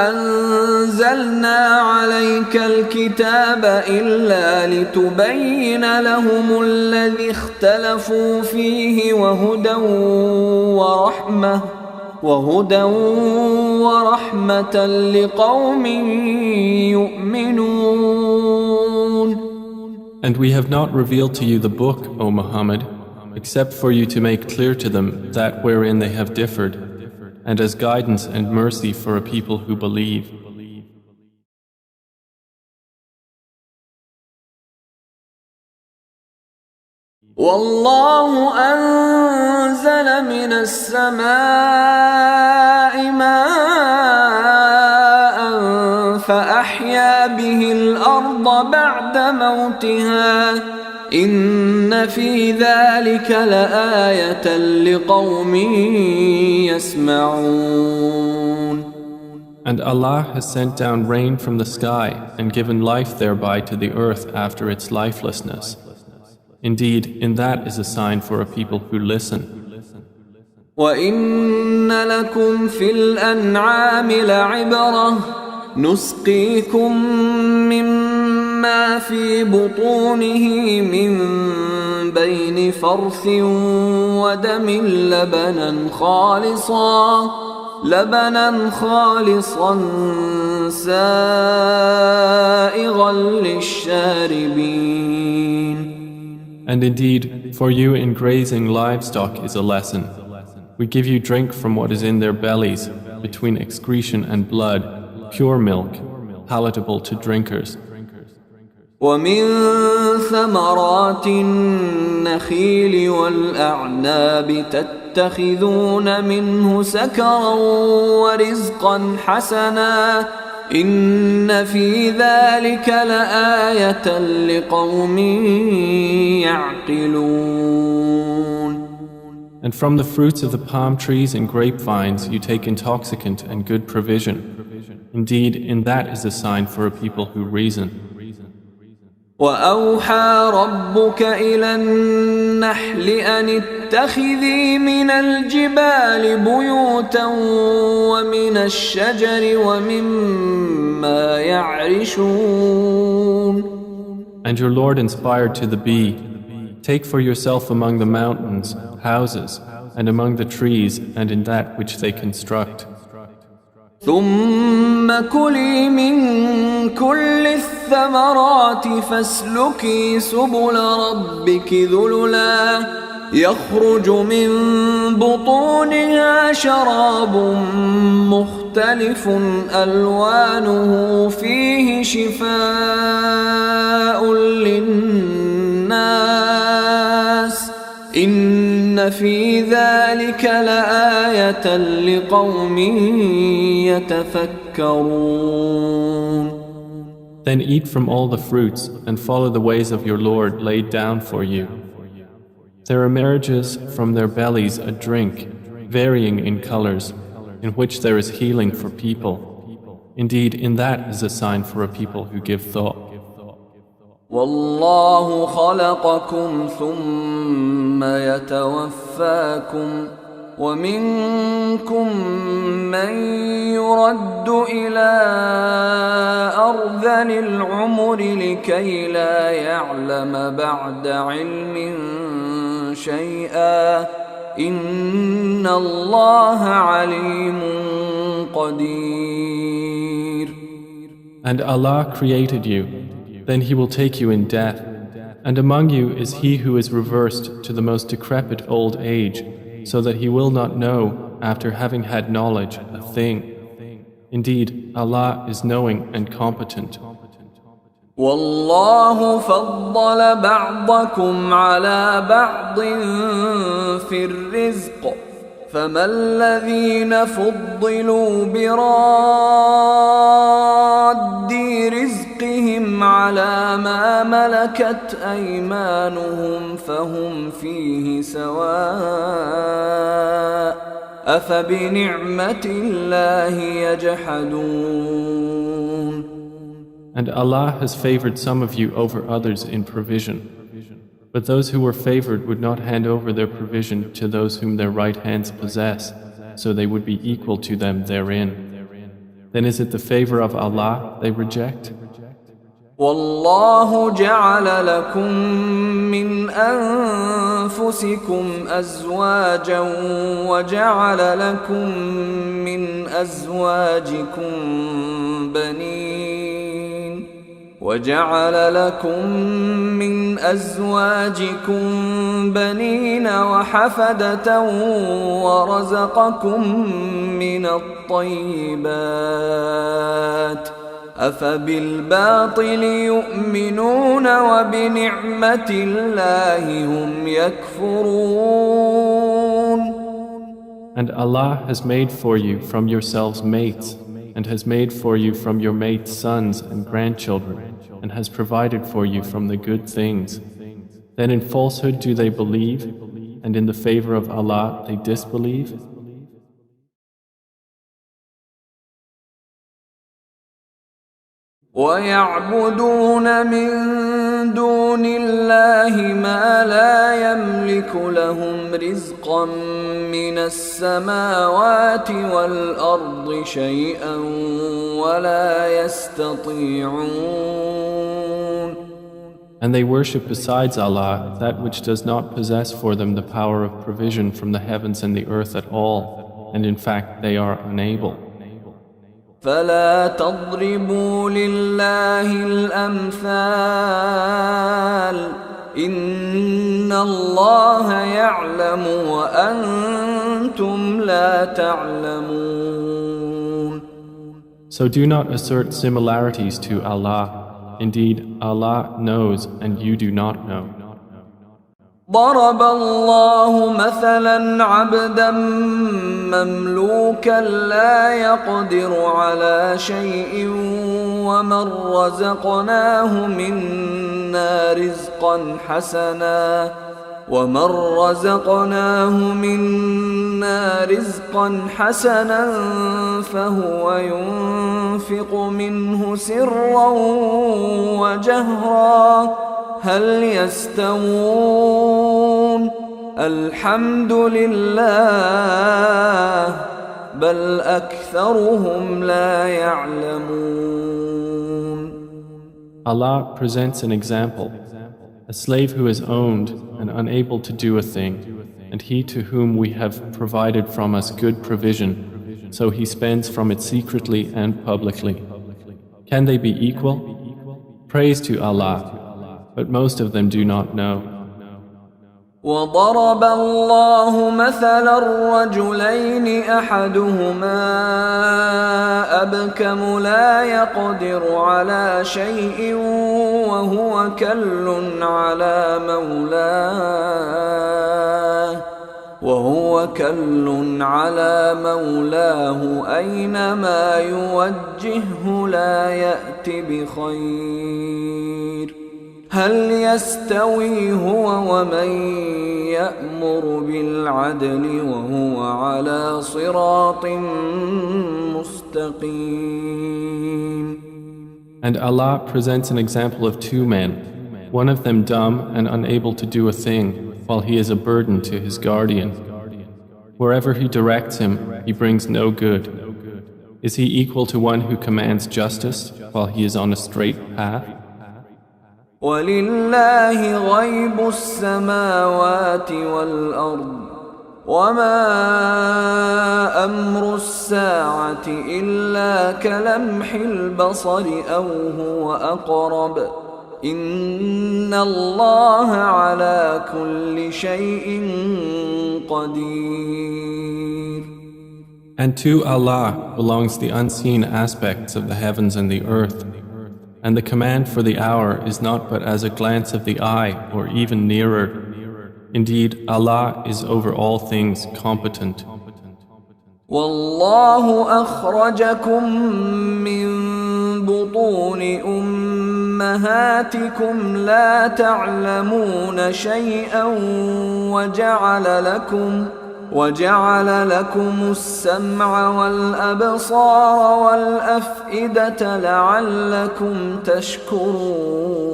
أنزلنا عليك الكتاب إلا لتبين لهم الذي اختلفوا فيه وهدى ورحمة لقوم يؤمنون. And we have not revealed to you the book, O Muhammad, except for you to make clear to them that wherein they have differed, and as guidance and mercy for a people who believe. والله أنزل من السماء ماء فأحيا به الأرض بعد موتها إن في ذلك لآية لقوم يسمعون. And Allah has sent down rain from the sky and given life thereby to the earth after its lifelessness. Indeed, in that is a sign for a people who listen. وَإِنَّ لَكُمْ فِي الْأَنْعَامِ لَعِبْرَةً نُسْقِيكُم مِّمَّا فِي بُطُونِهِ مِن بَيْنِ فَرْثٍ وَدَمٍ لبنا خالصا سائغا للشاربين. And indeed, for you in grazing livestock is a lesson. We give you drink from what is in their bellies, between excretion and blood, pure milk, palatable to drinkers. ومن ثمرات النخيل والأعناب تتخذون منه سكرا ورزقا حسنا إن في ذلك لآية لقوم يعقلون. And from the fruits of the palm trees and grapevines you take intoxicant and good provision. Indeed, in that is a sign for a people who reason. وأوحى ربك إلى النحل أن اتخذي من الجبال بيوتا ومن الشجر ومما يعرشون. And your Lord inspired to the bee, take for yourself among the mountains houses, and among the trees and in that which they construct. ثم كلي من كل الثمرات فاسلكي سبل ربك ذللا يخرج من بطونها شراب مختلف ألوانه فيه شفاء للناس إن في ذلك لآية لقوم يتفكرون. Then eat from all the fruits and follow the ways of your Lord laid down for you. There emerges from their bellies a drink, varying in colors, in which there is healing for people. Indeed, in that is a sign for a people who give thought. والله خلقكم ثم يتوفاكم ومنكم من يرد إلى أرذل العمر لكي لا يعلم بعد علم شيئا إن الله عليم قدير. And Allah created you. Then He will take you in death, and among you is he who is reversed to the most decrepit old age, so that he will not know, after having had knowledge, a thing. Indeed, Allah is knowing and competent. والله فضل بعضكم على بعض في الرزق فما الذين فضلوا براد رزقهم على ما ملكت أيمانهم فهم فيه سواء أفبنعمة الله يجحدون. And Allah has favored some of you over others in provision. But those who were favored would not hand over their provision to those whom their right hands possess, so they would be equal to them therein. Then is it the favor of Allah they reject? والله جعل لكم من أنفسكم أزواجا وجعل لكم من أزواجكم بنين وحفدة ورزقكم من الطيبات أفبالباطل يؤمنون وبنعمة الله هم يكفرون. And Allah has made for you from yourselves mates, and has made for you from your mates sons and grandchildren, and has provided for you from the good things. Then in falsehood do they believe, and in the favor of Allah they disbelieve? ويعبدون من دون الله ما لا يملك لهم رزقا من السماوات والأرض شيئا ولا يستطيعون. And they worship besides Allah that which does not possess for them the power of provision from the heavens and the earth at all, and in fact they are unable. فلا تضربوا لله الأمثال إن الله يعلم وأنتم لا تعلمون. So do not assert similarities to Allah. Indeed, Allah knows and you do not know. ضرب الله مثلا عبدا مملوكا لا يقدر على شيء ومن رزقناه منا رزقا حسنا فهو ينفق منه سرا وجهرا هل يستوون الحمد لله بل أكثرهم لا يعلمون. Allah presents an example. A slave who is owned and unable to do a thing, and he to whom we have provided from us good provision, so he spends from it secretly and publicly. Can they be equal? Praise to Allah, but most of them do not know. وضرب الله مثلا رجلين أحدهما أبكم لا يقدر على شيء وهو كل على مولاه أينما يوجهه لا يأت بخير هل يستوي هو ومن يأمر بالعدل وهو على صراط مستقيم. And Allah presents an example of two men, one of them dumb and unable to do a thing, while he is a burden to his guardian. Wherever he directs him, he brings no good. Is he equal to one who commands justice while he is on a straight path? وَلِلَّهِ غَيْبُ السَّمَاوَاتِ وَالْأَرْضِ وَمَا أَمْرُ السَّاعَةِ إِلَّا كَلَمْحِ الْبَصَرِ أَوْ هُوَ أَقْرَبُ إِنَّ اللَّهَ عَلَى كُلِّ شَيْءٍ قَدِيرٌ. And to Allah belongs the unseen aspects of the heavens and the earth. And the command for the hour is not but as a glance of the eye or even nearer. Indeed, Allah is over all things competent. وَاللَّهُ أَخْرَجَكُم مِّن بُطُونِ أُمَّهَاتِكُمْ لَا تَعْلَمُونَ شَيْئًا وجعل لكم السمع والأبصار والأفئدة لعلكم تشكرون.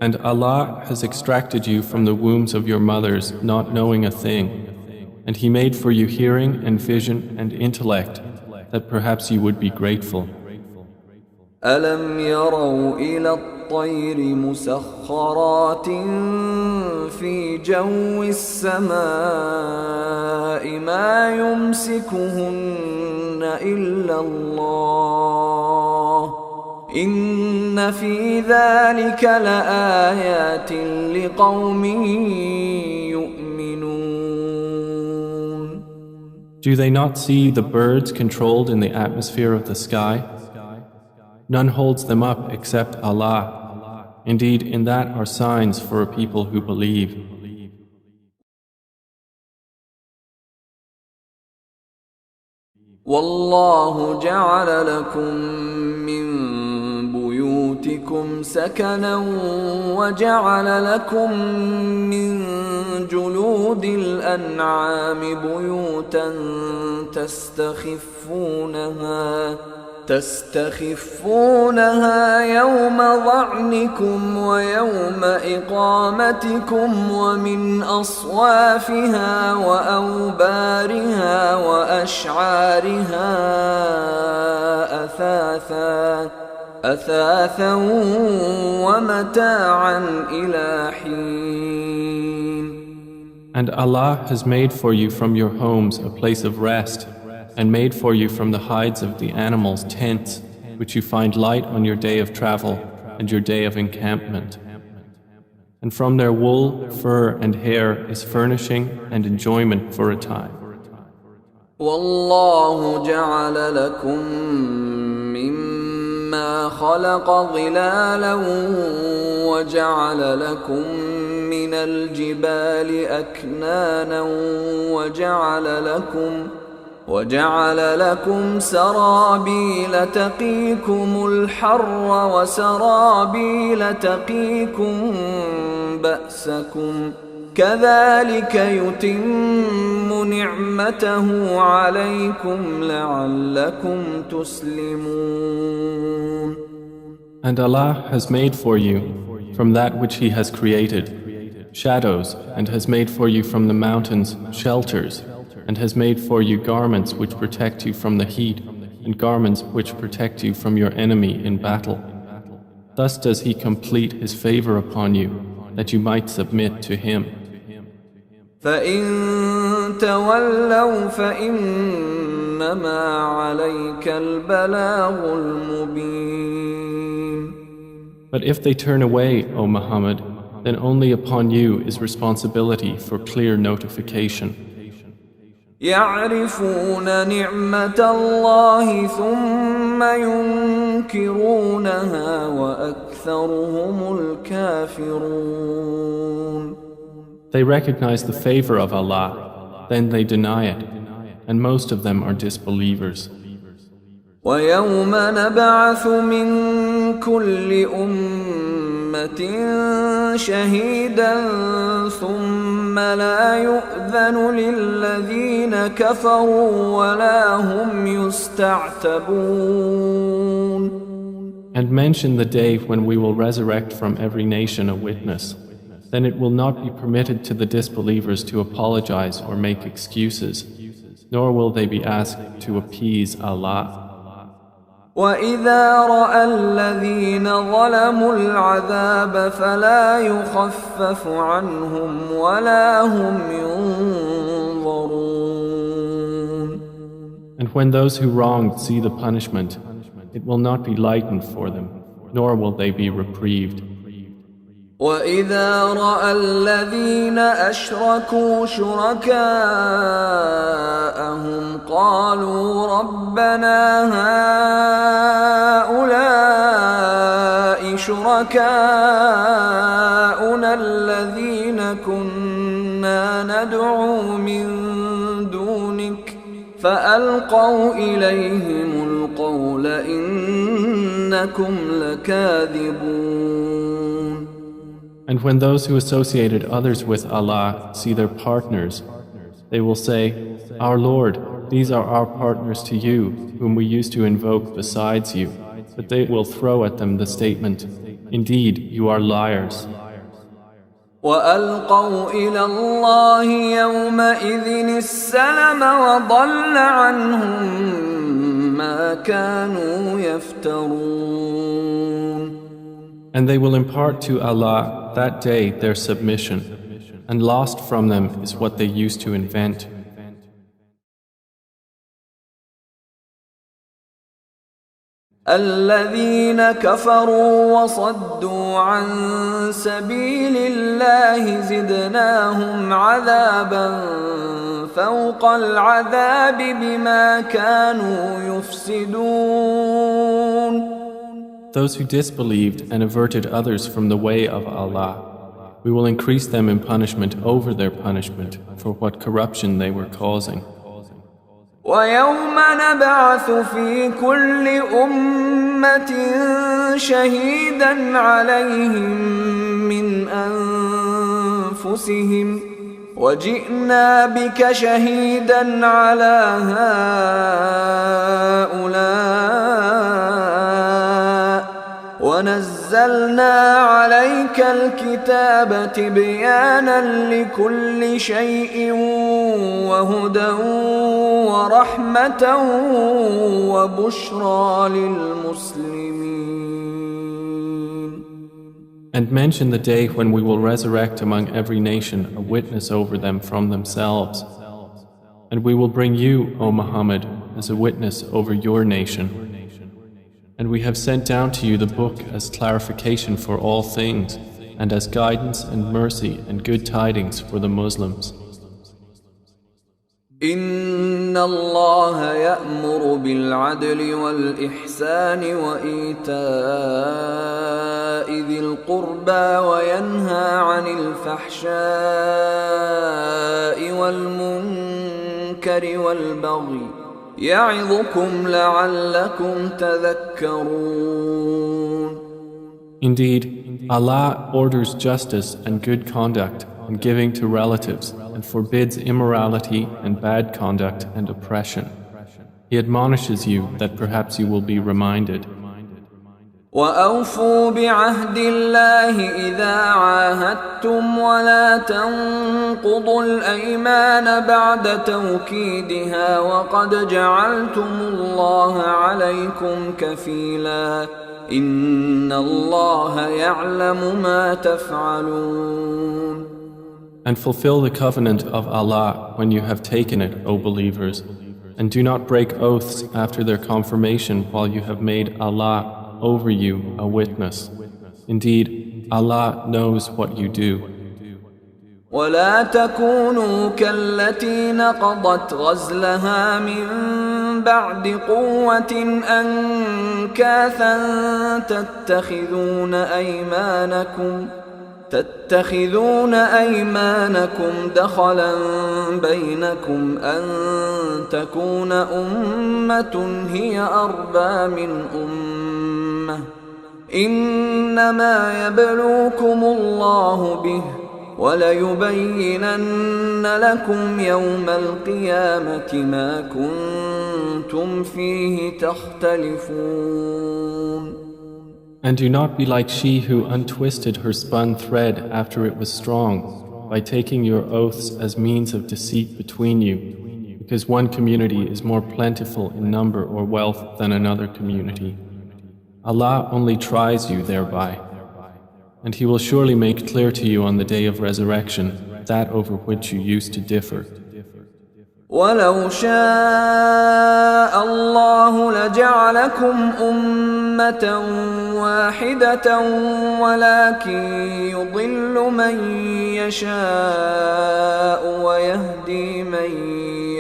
And Allah has extracted you from the wombs of your mothers not knowing a thing, and He made for you hearing and vision and intellect that perhaps you would be grateful. أَلَمْ يَرَوْا إِلَى الطَّيْرِ مُسَخَّرَاتٍ فِي جَوِّ السَّمَاءِ مَا يُمْسِكُهُنَّ إِلَّا اللَّهُ إِنَّ فِي ذَلِكَ لَآيَاتٍ لِقَوْمٍ يُؤْمِنُونَ. Do they not see the birds controlled in the atmosphere of the sky? None holds them up except Allah. Indeed, in that are signs for a people who believe. وَاللَّهُ جَعَلَ لَكُم مِّن بُيُوتِكُمْ سَكَنًا وَجَعَلَ لَكُم مِّن جُلُودِ الْأَنْعَامِ بُيُوتًا تستخفونها يوم ظعنكم ويوم إقامتكم ومن أصوافها وأوبارها وأشعارها أثاثا ومتاعا إلى حين. And Allah has made for you from your homes a place of rest, and made for you from the hides of the animals tents, which you find light on your day of travel and your day of encampment. And from their wool, fur and hair is furnishing and enjoyment for a time. وَاللَّهُ جَعَلَ لَكُم مِّمَّا مما خلق ظلالا وجعل لكم من الجبال أكنانا وجعل لكم سرابيل تقيكم الحر وسرابيل تقيكم بأسكم كذلك يتم نعمته عليكم لعلكم تسلمون. And Allah has made for you, from that which He has created, shadows, and has made for you from the mountains shelters, and has made for you garments which protect you from the heat, and garments which protect you from your enemy in battle. Thus does He complete His favor upon you, that you might submit to Him. فَإِن تَوَلَّوْا فَإِنَّمَا عَلَيْكَ الْبَلَاغُ الْمُبِينُ. But if they turn away, O Muhammad, then only upon you is responsibility for clear notification. يَعْرِفُونَ نِعْمَةَ اللَّهِ ثُمَّ يُنْكِرُونَهَا وَأَكْثَرُهُمُ الْكَافِرُونَ. They recognize the favor of Allah, then they deny it, and most of them are disbelievers. وَيَوْمَ نَبْعَثُ مِنْ كُلِّ أُمَّةٍ شَهِيدًا ثُمَّ لَا يُؤْذَنُ لِلَّذِينَ كَفَرُوا وَلَا هُمْ يُسْتَعْتَبُونَ. And mention the day when we will resurrect from every nation a witness. Then it will not be permitted to the disbelievers to apologize or make excuses, nor will they be asked to appease Allah. وَإِذَا رَأَى الَّذِينَ ظَلَمُوا الْعَذَابَ فَلَا يُخَفَّفُ عَنْهُمْ وَلَا هُمْ يُنظَرُونَ. And when those who wronged see the punishment, it will not be lightened for them, nor will they be reprieved. وَإِذَا رَأَى الَّذِينَ أَشْرَكُوا شُرَكَاءَهُمْ قَالُوا رَبَّنَا هَؤُلَاءِ شُرَكَاؤُنَا الَّذِينَ كُنَّا نَدْعُو مِن دُونِكَ فَأَلْقَوْا إِلَيْهِمُ الْقَوْلَ إِنَّكُمْ لَكَاذِبُونَ. And when those who associated others with Allah see their partners, they will say, Our Lord, these are our partners to you, whom we used to invoke besides you. But they will throw at them the statement, Indeed, you are liars. وَأَلْقَوْا إِلَى اللَّهِ يَوْمَئِذٍ السَّلَمَ وَضَلَّ عَنْهُمْ مَا كَانُوا يَفْتَرُونَ. And they will impart to Allah that day their submission, and lost from them is what they used to invent. الذين كفروا وصدوا عن سبيل الله زدناهم عذابا فوق العذاب بما كانوا يفسدون. Those who disbelieved and averted others from the way of Allah, we will increase them in punishment over their punishment for what corruption they were causing. وَيَوْمَ نَبْعَثُ فِي كُلِّ أُمَّةٍ شَهِيدًا عَلَيْهِمْ مِنْ أَنفُسِهِمْ وَجِئْنَا بِكَ شَهِيدًا عَلَى هَؤُلَاءِ وَنَزَّلْنَا عَلَيْكَ الْكِتَابَ تِبْيَانًا لِكُلِّ شَيْءٍ وَهُدًى وَرَحْمَةً وَبُشْرَى لِلْمُسْلِمِينَ. And mention the day when we will resurrect among every nation a witness over them from themselves. And we will bring you, O Muhammad, as a witness over your nation. And we have sent down to you the book as clarification for all things, and as guidance and mercy and good tidings for the Muslims. إِنَّ إن الله يأمر بالعدل والإحسان وإيتاء ذي القربى وينهى عن الفحشاء والمنكر والبغي يعظكم لعلكم تذكرون. Indeed, Allah orders justice and good conduct and giving to relatives and forbids immorality and bad conduct and oppression. He admonishes you that perhaps you will be reminded. وَأَوْفُوا بِعَهْدِ اللَّهِ إِذَا عَاهَدتُّمْ وَلَا تَنقُضُوا الْأَيْمَانَ بَعْدَ تَوْكِيدِهَا وَقَدْ جَعَلْتُمُ اللَّهَ عَلَيْكُمْ كَفِيلًا إِنَّ اللَّهَ يَعْلَمُ مَا تَفْعَلُونَ. And fulfill the covenant of Allah when you have taken it, O believers, and do not break oaths after their confirmation while you have made Allah over you a witness. Indeed, Allah knows what you do. ولا تكونوا كالتي نقضت غزلها من بعد قوة أنكاثا تتخذون أيمانكم دخلا بينكم أن تكون أمة هي أربى من أمة إنما يبلوكم الله به وليبينن لكم يوم القيامة ما كنتم فيه تختلفون. And do not be like she who untwisted her spun thread after it was strong, by taking your oaths as means of deceit between you, because one community is more plentiful in number or wealth than another community. Allah only tries you thereby, and He will surely make clear to you on the day of resurrection that over which you used to differ. وَلَوْ شَاءَ اللَّهُ لَجَعَلَكُمْ أُمَّةً واحدة ولكن يضل من يشاء ويهدي من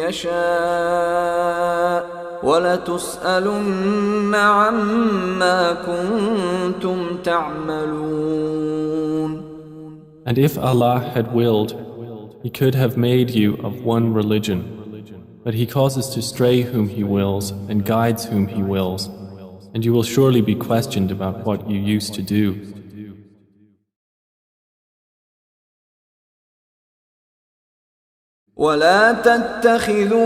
يشاء ولتسألن عما كنتم تعملون. And if Allah had willed, He could have made you of one religion, but He causes to stray whom He wills and guides whom He wills, and you will surely be questioned about what you used to do. ولا تتخذوا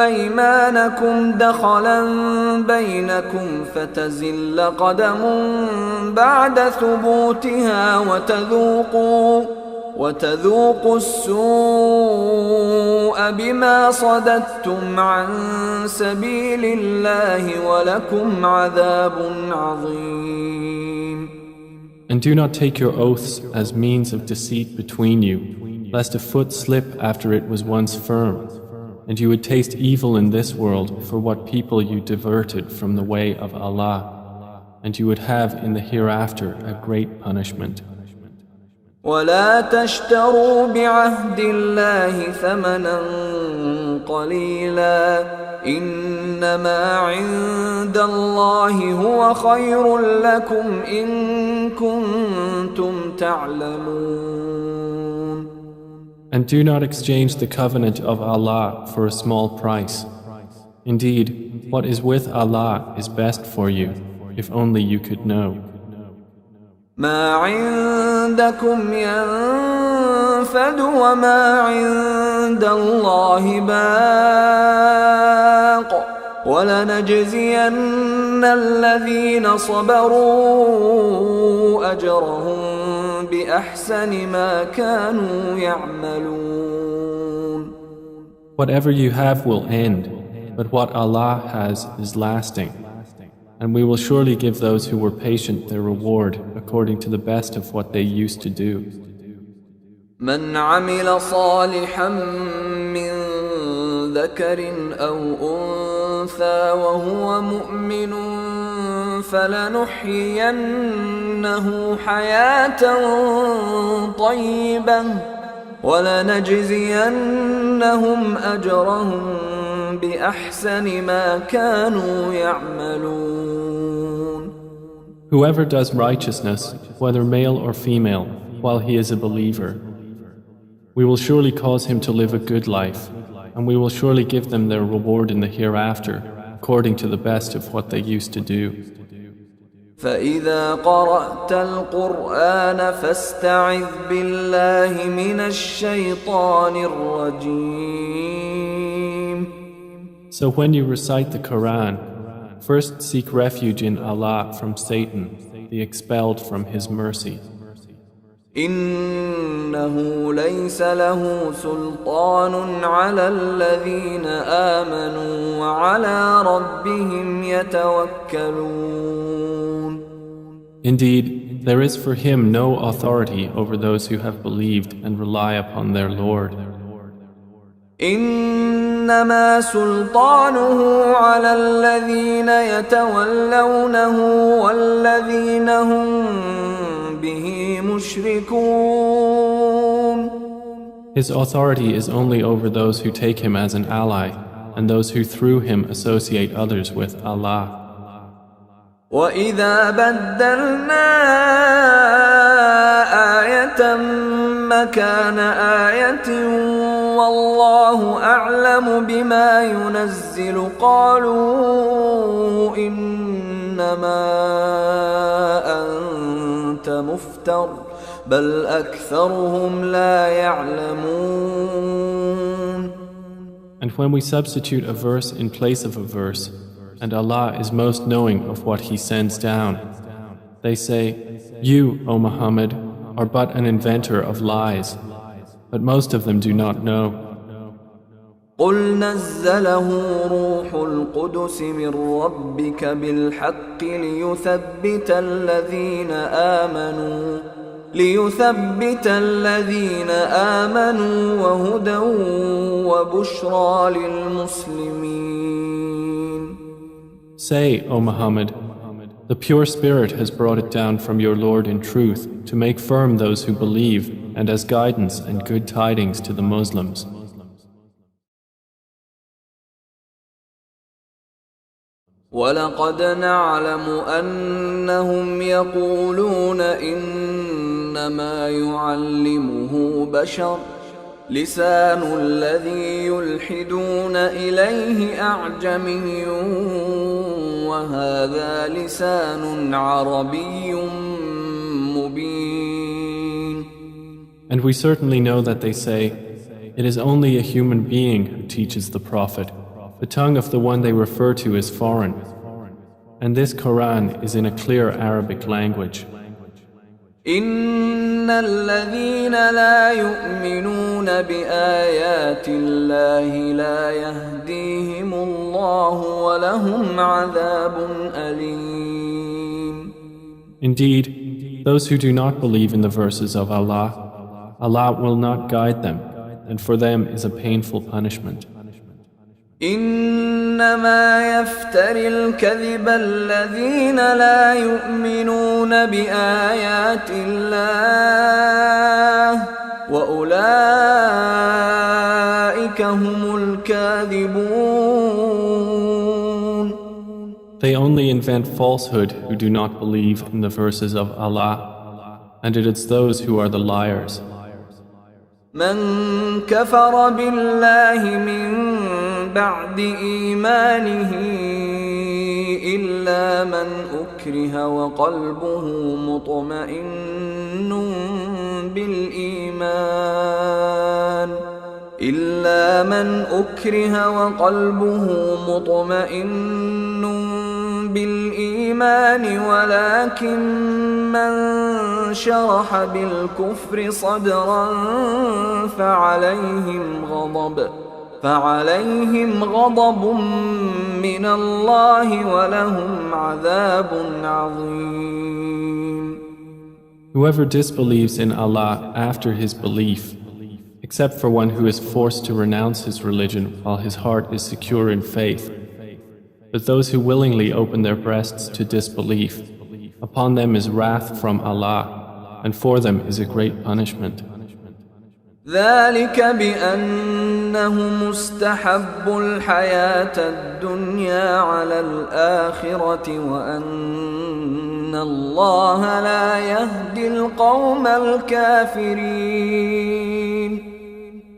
أيمانكم دخلا بينكم فتزل قدم بعد ثبوتها وتذوقوا السوء بما صددتم عن سبيل الله ولكم عذاب عظيم. And do not take your oaths as means of deceit between you, lest a foot slip after it was once firm, and you would taste evil in this world for what people you diverted from the way of Allah, and you would have in the hereafter a great punishment. ولا تشتروا بعهد الله ثمنا قليلا إنما عند الله هو خير لكم إن كنتم تعلمون. And do not exchange the covenant of Allah for a small price. Indeed, what is with Allah is best for you, if only you could know. ما عندكم ينفد وما عند الله باق ولنجزين الذين صبروا أجرهم بأحسن ما كانوا يعملون. Whatever you have will end, but what Allah has is lasting. And we will surely give those who were patient their reward according to the best of what they used to do. من عمل صالحا من ذكر أو أنثى وهو مؤمن فلنحيينه حياة طيبة ولنجزين لنجزينهم أجرهم بأحسن ما كانوا يعملون. Whoever does righteousness, whether male or female, while he is a believer, we will surely cause him to live a good life, and we will surely give them their reward in the hereafter, according to the best of what they used to do. فإذا قرأت القرآن فاستعذ بالله من الشيطان الرجيم. So when you recite the Quran, first seek refuge in Allah from Satan, the expelled from His mercy. إنه ليس له سلطان على الذين آمنوا وعلى ربهم يتوكلون. Indeed, there is for him no authority over those who have believed and rely upon their Lord. إنما سلطانه على الذين يتولونه والذين هم به مشركون. His authority is only over those who take him as an ally and those who through him associate others with Allah. وَإِذَا بَدَّلْنَا آيَةً مَكَانَ آيَةٍ وَاللَّهُ أَعْلَمُ بِمَا يُنَزِّلُ قَالُوا إِنَّمَا أَنْتَ مُفْتَرٍ بَلْ أَكْثَرُهُمْ لَا يَعْلَمُونَ. And when we substitute a verse in place of a verse, and Allah is most knowing of what He sends down, they say, "You, O Muhammad, are but an inventor of lies," but most of them do not know. قُلْ نَزَّلَهُ رُوحُ الْقُدُسِ مِنْ رَبِّكَ بِالْحَقِّ ليثبت الذين آمنوا وهدى وبشرى للمسلمين. Say, O Muhammad, the pure Spirit has brought it down from your Lord in truth to make firm those who believe and as guidance and good tidings to the Muslims. وَلَقَدْ نَعْلَمُ أَنَّهُمْ يَقُولُونَ إِنَّمَا يُعَلِّمُهُ بَشَرٌ لِسَانُ الَّذِي يُلْحِدُونَ إِلَيْهِ أَعْجَمِيٌّ وَهَذَا لِسَانٌ عَرَبِيٌّ مُبِينٌ. And we certainly know that they say, "It is only a human being who teaches the Prophet. The tongue of the one they refer to is foreign." And this Quran is in a clear Arabic language. إِنَّ الَّذِينَ لَا يُؤْمِنُونَ بِآيَاتِ اللَّهِ لَا يَهْدِيهِمُ اللَّهُ وَلَهُمْ عَذَابٌ أَلِيمٌ. Indeed, those who do not believe in the verses of Allah, Allah will not guide them, and for them is a painful punishment. إنما يفتري الكذب الذين لا يؤمنون بآيات الله وأولئك هم الكاذبون. They only invent falsehood who do not believe in the verses of Allah, and it is those who are the liars. من كفر بالله من بعد إيمانه إلا من أكره وقلبه مطمئن بالإيمان ولكن من شرح بالكفر صدرا فعليهم غضب من الله ولهم عذاب عظيم. Whoever disbelieves in Allah after his belief, except for one who is forced to renounce his religion while his heart is secure in faith, but those who willingly open their breasts to disbelief, upon them is wrath from Allah, and for them is a great punishment. ذلك بأنهم استحبوا الحياة الدنيا على الآخرة وأن الله لا يهدي القوم الكافرين.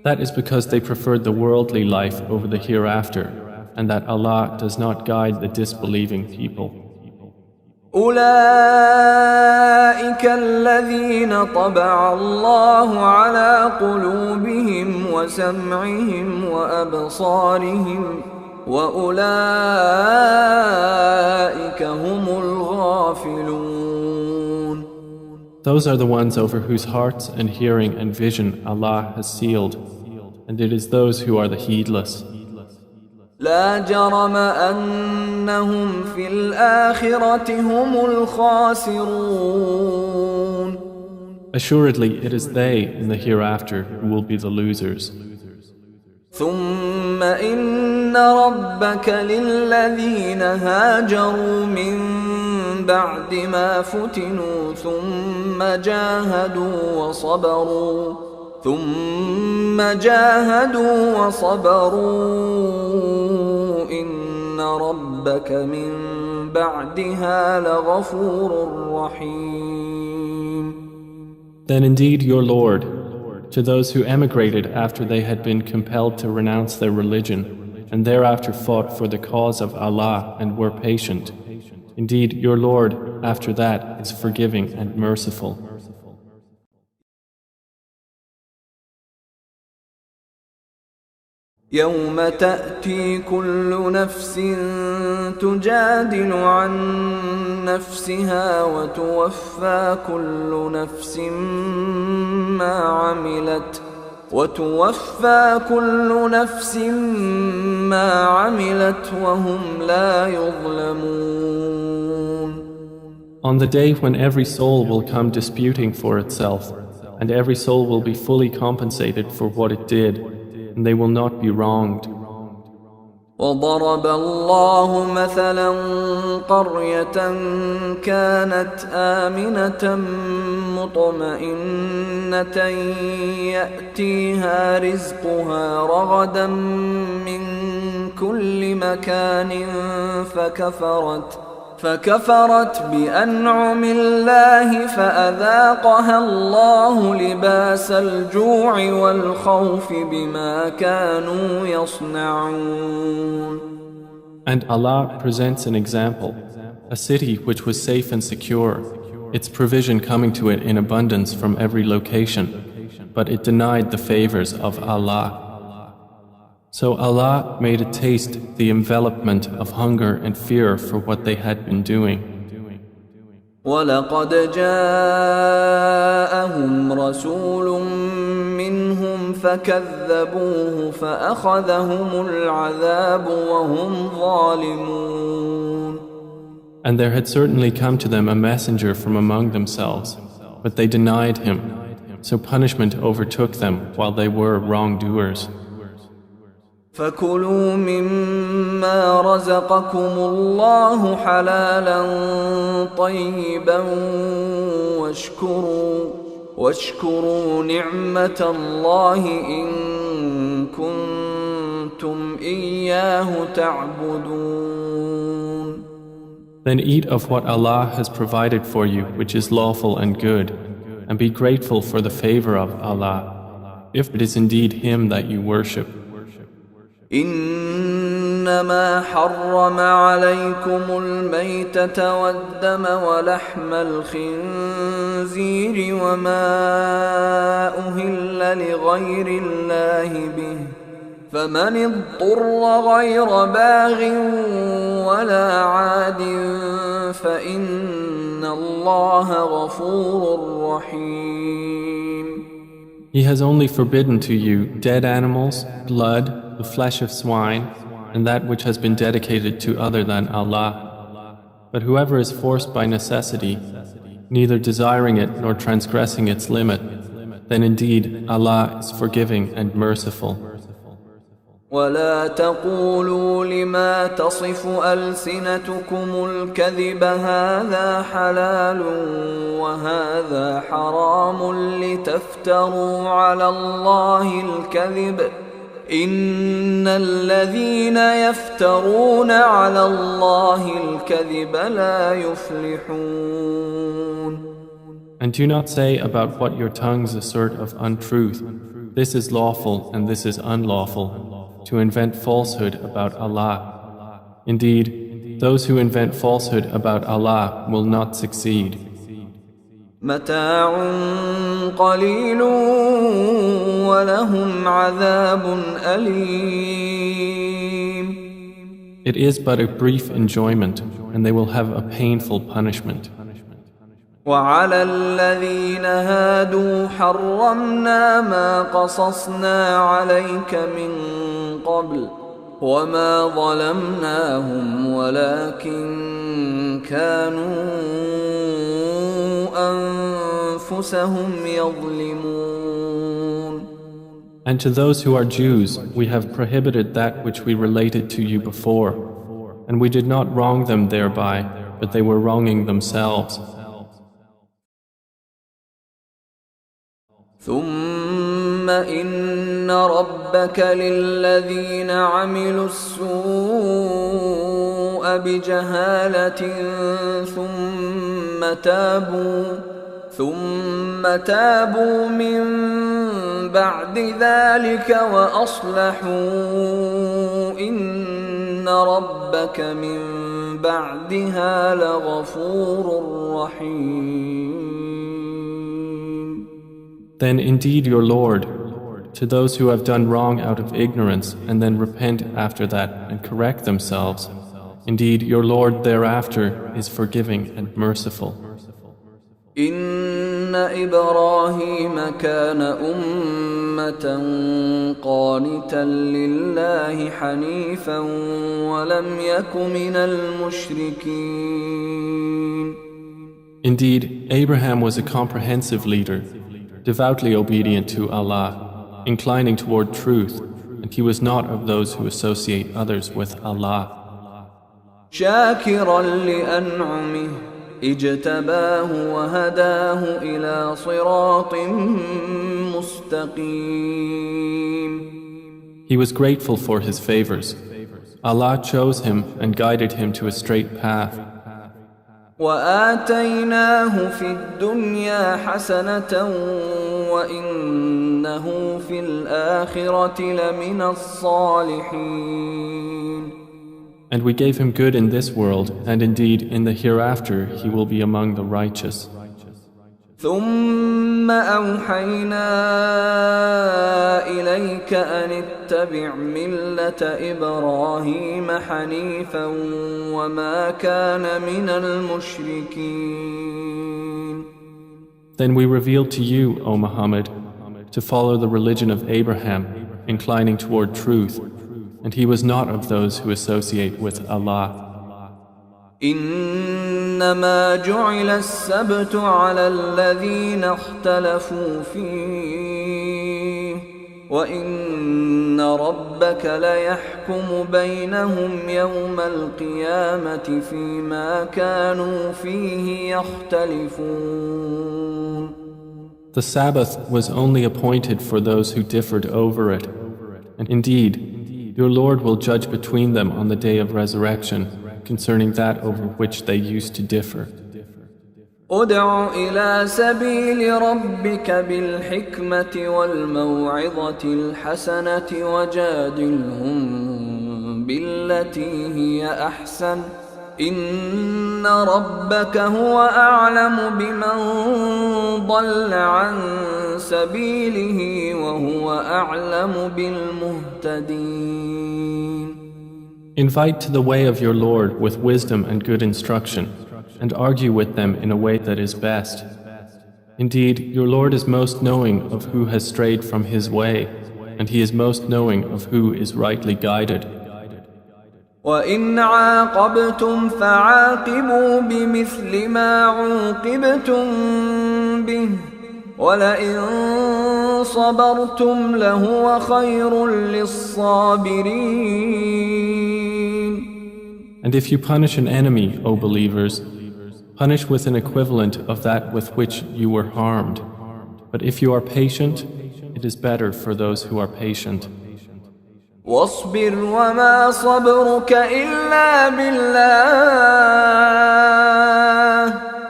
That is because they preferred the worldly life over the hereafter, and that Allah does not guide the disbelieving people. أولئك الذين طبع الله على قلوبهم وسمعهم وأبصارهم وأولئك هم الغافلون. Those are the ones over whose hearts and hearing and vision Allah has sealed, and it is those who are the heedless. لا جرم أنهم في الآخرة هم الخاسرون. Assuredly, it is they in the hereafter who will be the losers. ثم إن ربك للذين هاجروا من بعد ما فتنوا ثم جاهدوا وصبروا إن ربك من بعدها لغفور رحيم. Then indeed your Lord, to those who emigrated after they had been compelled to renounce their religion and thereafter fought for the cause of Allah and were patient, indeed your Lord after that is forgiving and merciful. يوم تأتي كل نفس تجادل عن نفسها وتوفى كل نفس ما عملت وهم لا يظلمون. On the day when every soul will come disputing for itself, and every soul will be fully compensated for what it did, and they will not be wronged. وضرب الله مثلا قرية كانت آمنة مطمئنة يأتيها رزقها رغدا من كل مكان فكفرت بأنعم الله فأذاقها الله لباس الجوع والخوف بما كانوا يصنعون. And Allah presents an example, a city which was safe and secure, its provision coming to it in abundance from every location, but it denied the favors of Allah. So Allah made it taste the envelopment of hunger and fear for what they had been doing. وَلَقَدْ جَاءَهُمْ رَسُولٌ مِّنْهُمْ فَكَذَّبُوهُ فَأَخَذَهُمُ الْعَذَابُ وَهُمْ ظَالِمُونَ. And there had certainly come to them a messenger from among themselves, but they denied him, so punishment overtook them while they were wrongdoers. فكلوا مما رزقكم الله حلالا طيبا واشكروا نعمة الله إن كنتم إياه تعبدون. Then eat of what Allah has provided for you, which is lawful and good, and be grateful for the favor of Allah, if it is indeed Him that you worship. إنما حرم عليكم الميتة والدم ولحم الخنزير وما أهل لغير الله به فمن اضطر غير باغ ولا عاد فإن الله غفور رحيم. He has only forbidden to you dead animals, blood, the flesh of swine, and that which has been dedicated to other than Allah. But whoever is forced by necessity, neither desiring it nor transgressing its limit, then indeed Allah is forgiving and merciful. ولا تقولوا لما تصف ألسنتكم الكذب هذا حلال وهذا حرام لتفتروا على الله الكذب إن الذين يفترون على الله الكذب لا يفلحون. And do not say about what your tongues assert of untruth, this is lawful and this is unlawful, to invent falsehood about Allah. Indeed, those who invent falsehood about Allah will not succeed. متاع قليل ولهم عذاب أليم. It is but a brief enjoyment, and they will have a painful punishment. وعلى الذين هادوا حرمنا ما قصصنا عليك من قبل وما ظلمناهم ولكن كانوا أنفسهم يظلمون. And to those who are Jews, we have prohibited that which we related to you before, and we did not wrong them thereby, but they were wronging themselves. ثم إن ربك للذين عملوا السوء بجهالة ثم تابوا من بعد ذلك وأصلحوا إن ربك من بعدها لغفور رحيم. Then indeed your Lord, to those who have done wrong out of ignorance and then repent after that and correct themselves, indeed your Lord thereafter is forgiving and merciful. إن إبراهيم كان أمة قانتا لله حنيفا ولم يك من المشركين. Indeed, Abraham was a comprehensive leader, devoutly obedient to Allah, inclining toward truth, and he was not of those who associate others with Allah. شاكرا لأنعمه اجتباه وهداه إلى صراط مستقيم. He was grateful for his favors. Allah chose him and guided him to a straight path. وآتيناه في الدنيا حسنة وإنه في الآخرة لمن الصالحين. And we gave him good in this world, and indeed in the hereafter he will be among the righteous. ثم أوحينا إليك أن اتبع ملة إبراهيم حنيفا وما كان من المشركين. Then we revealed to you, O Muhammad, to follow the religion of Abraham, inclining toward truth, and he was not of those who associate with Allah. إنما جعل السبت على الذين اختلفوا فيه وإن ربك ليحكم بينهم يوم القيامة فيما كانوا فيه يختلفون. The Sabbath was only appointed for those who differed over it, and indeed, your Lord will judge between them on the day of resurrection concerning that over which they used to differ. ادع إلى سبيل ربك بالحكمة والموعظة الحسنة وجادلهم بالتي هي أحسن إن ربك هو أعلم بمن ضل عن سبيله وهو أعلم بالمهتدين. Invite to the way of your Lord with wisdom and good instruction, and argue with them in a way that is best. Indeed, your Lord is most knowing of who has strayed from his way, and he is most knowing of who is rightly guided. وَإِنْ عَاقَبْتُمْ فَعَاقِبُوا بِمِثْلِ مَا عُوقِبْتُمْ بِهِ وَلَئِنْ صبرتم لهو خير للصابرين. And if you punish an enemy, O believers, punish with an equivalent of that with which you were harmed. But if you are patient, it is better for those who are patient. واصبر وما صبرك إلا بالله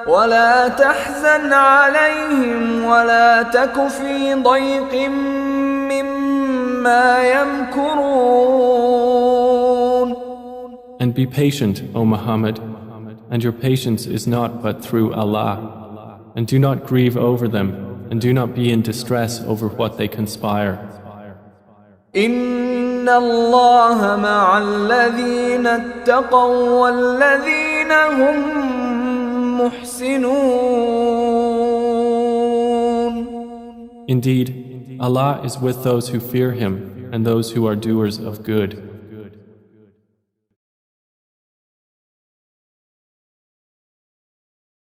ولا تحزن عليهم ولا تك في ضيق مما يمكرون. And be patient, O Muhammad, and your patience is not but through Allah. And do not grieve over them, and do not be in distress over what they conspire. إن الله مع الذين اتقوا والذين هم محسنون. Indeed, Allah is with those who fear Him and those who are doers of good.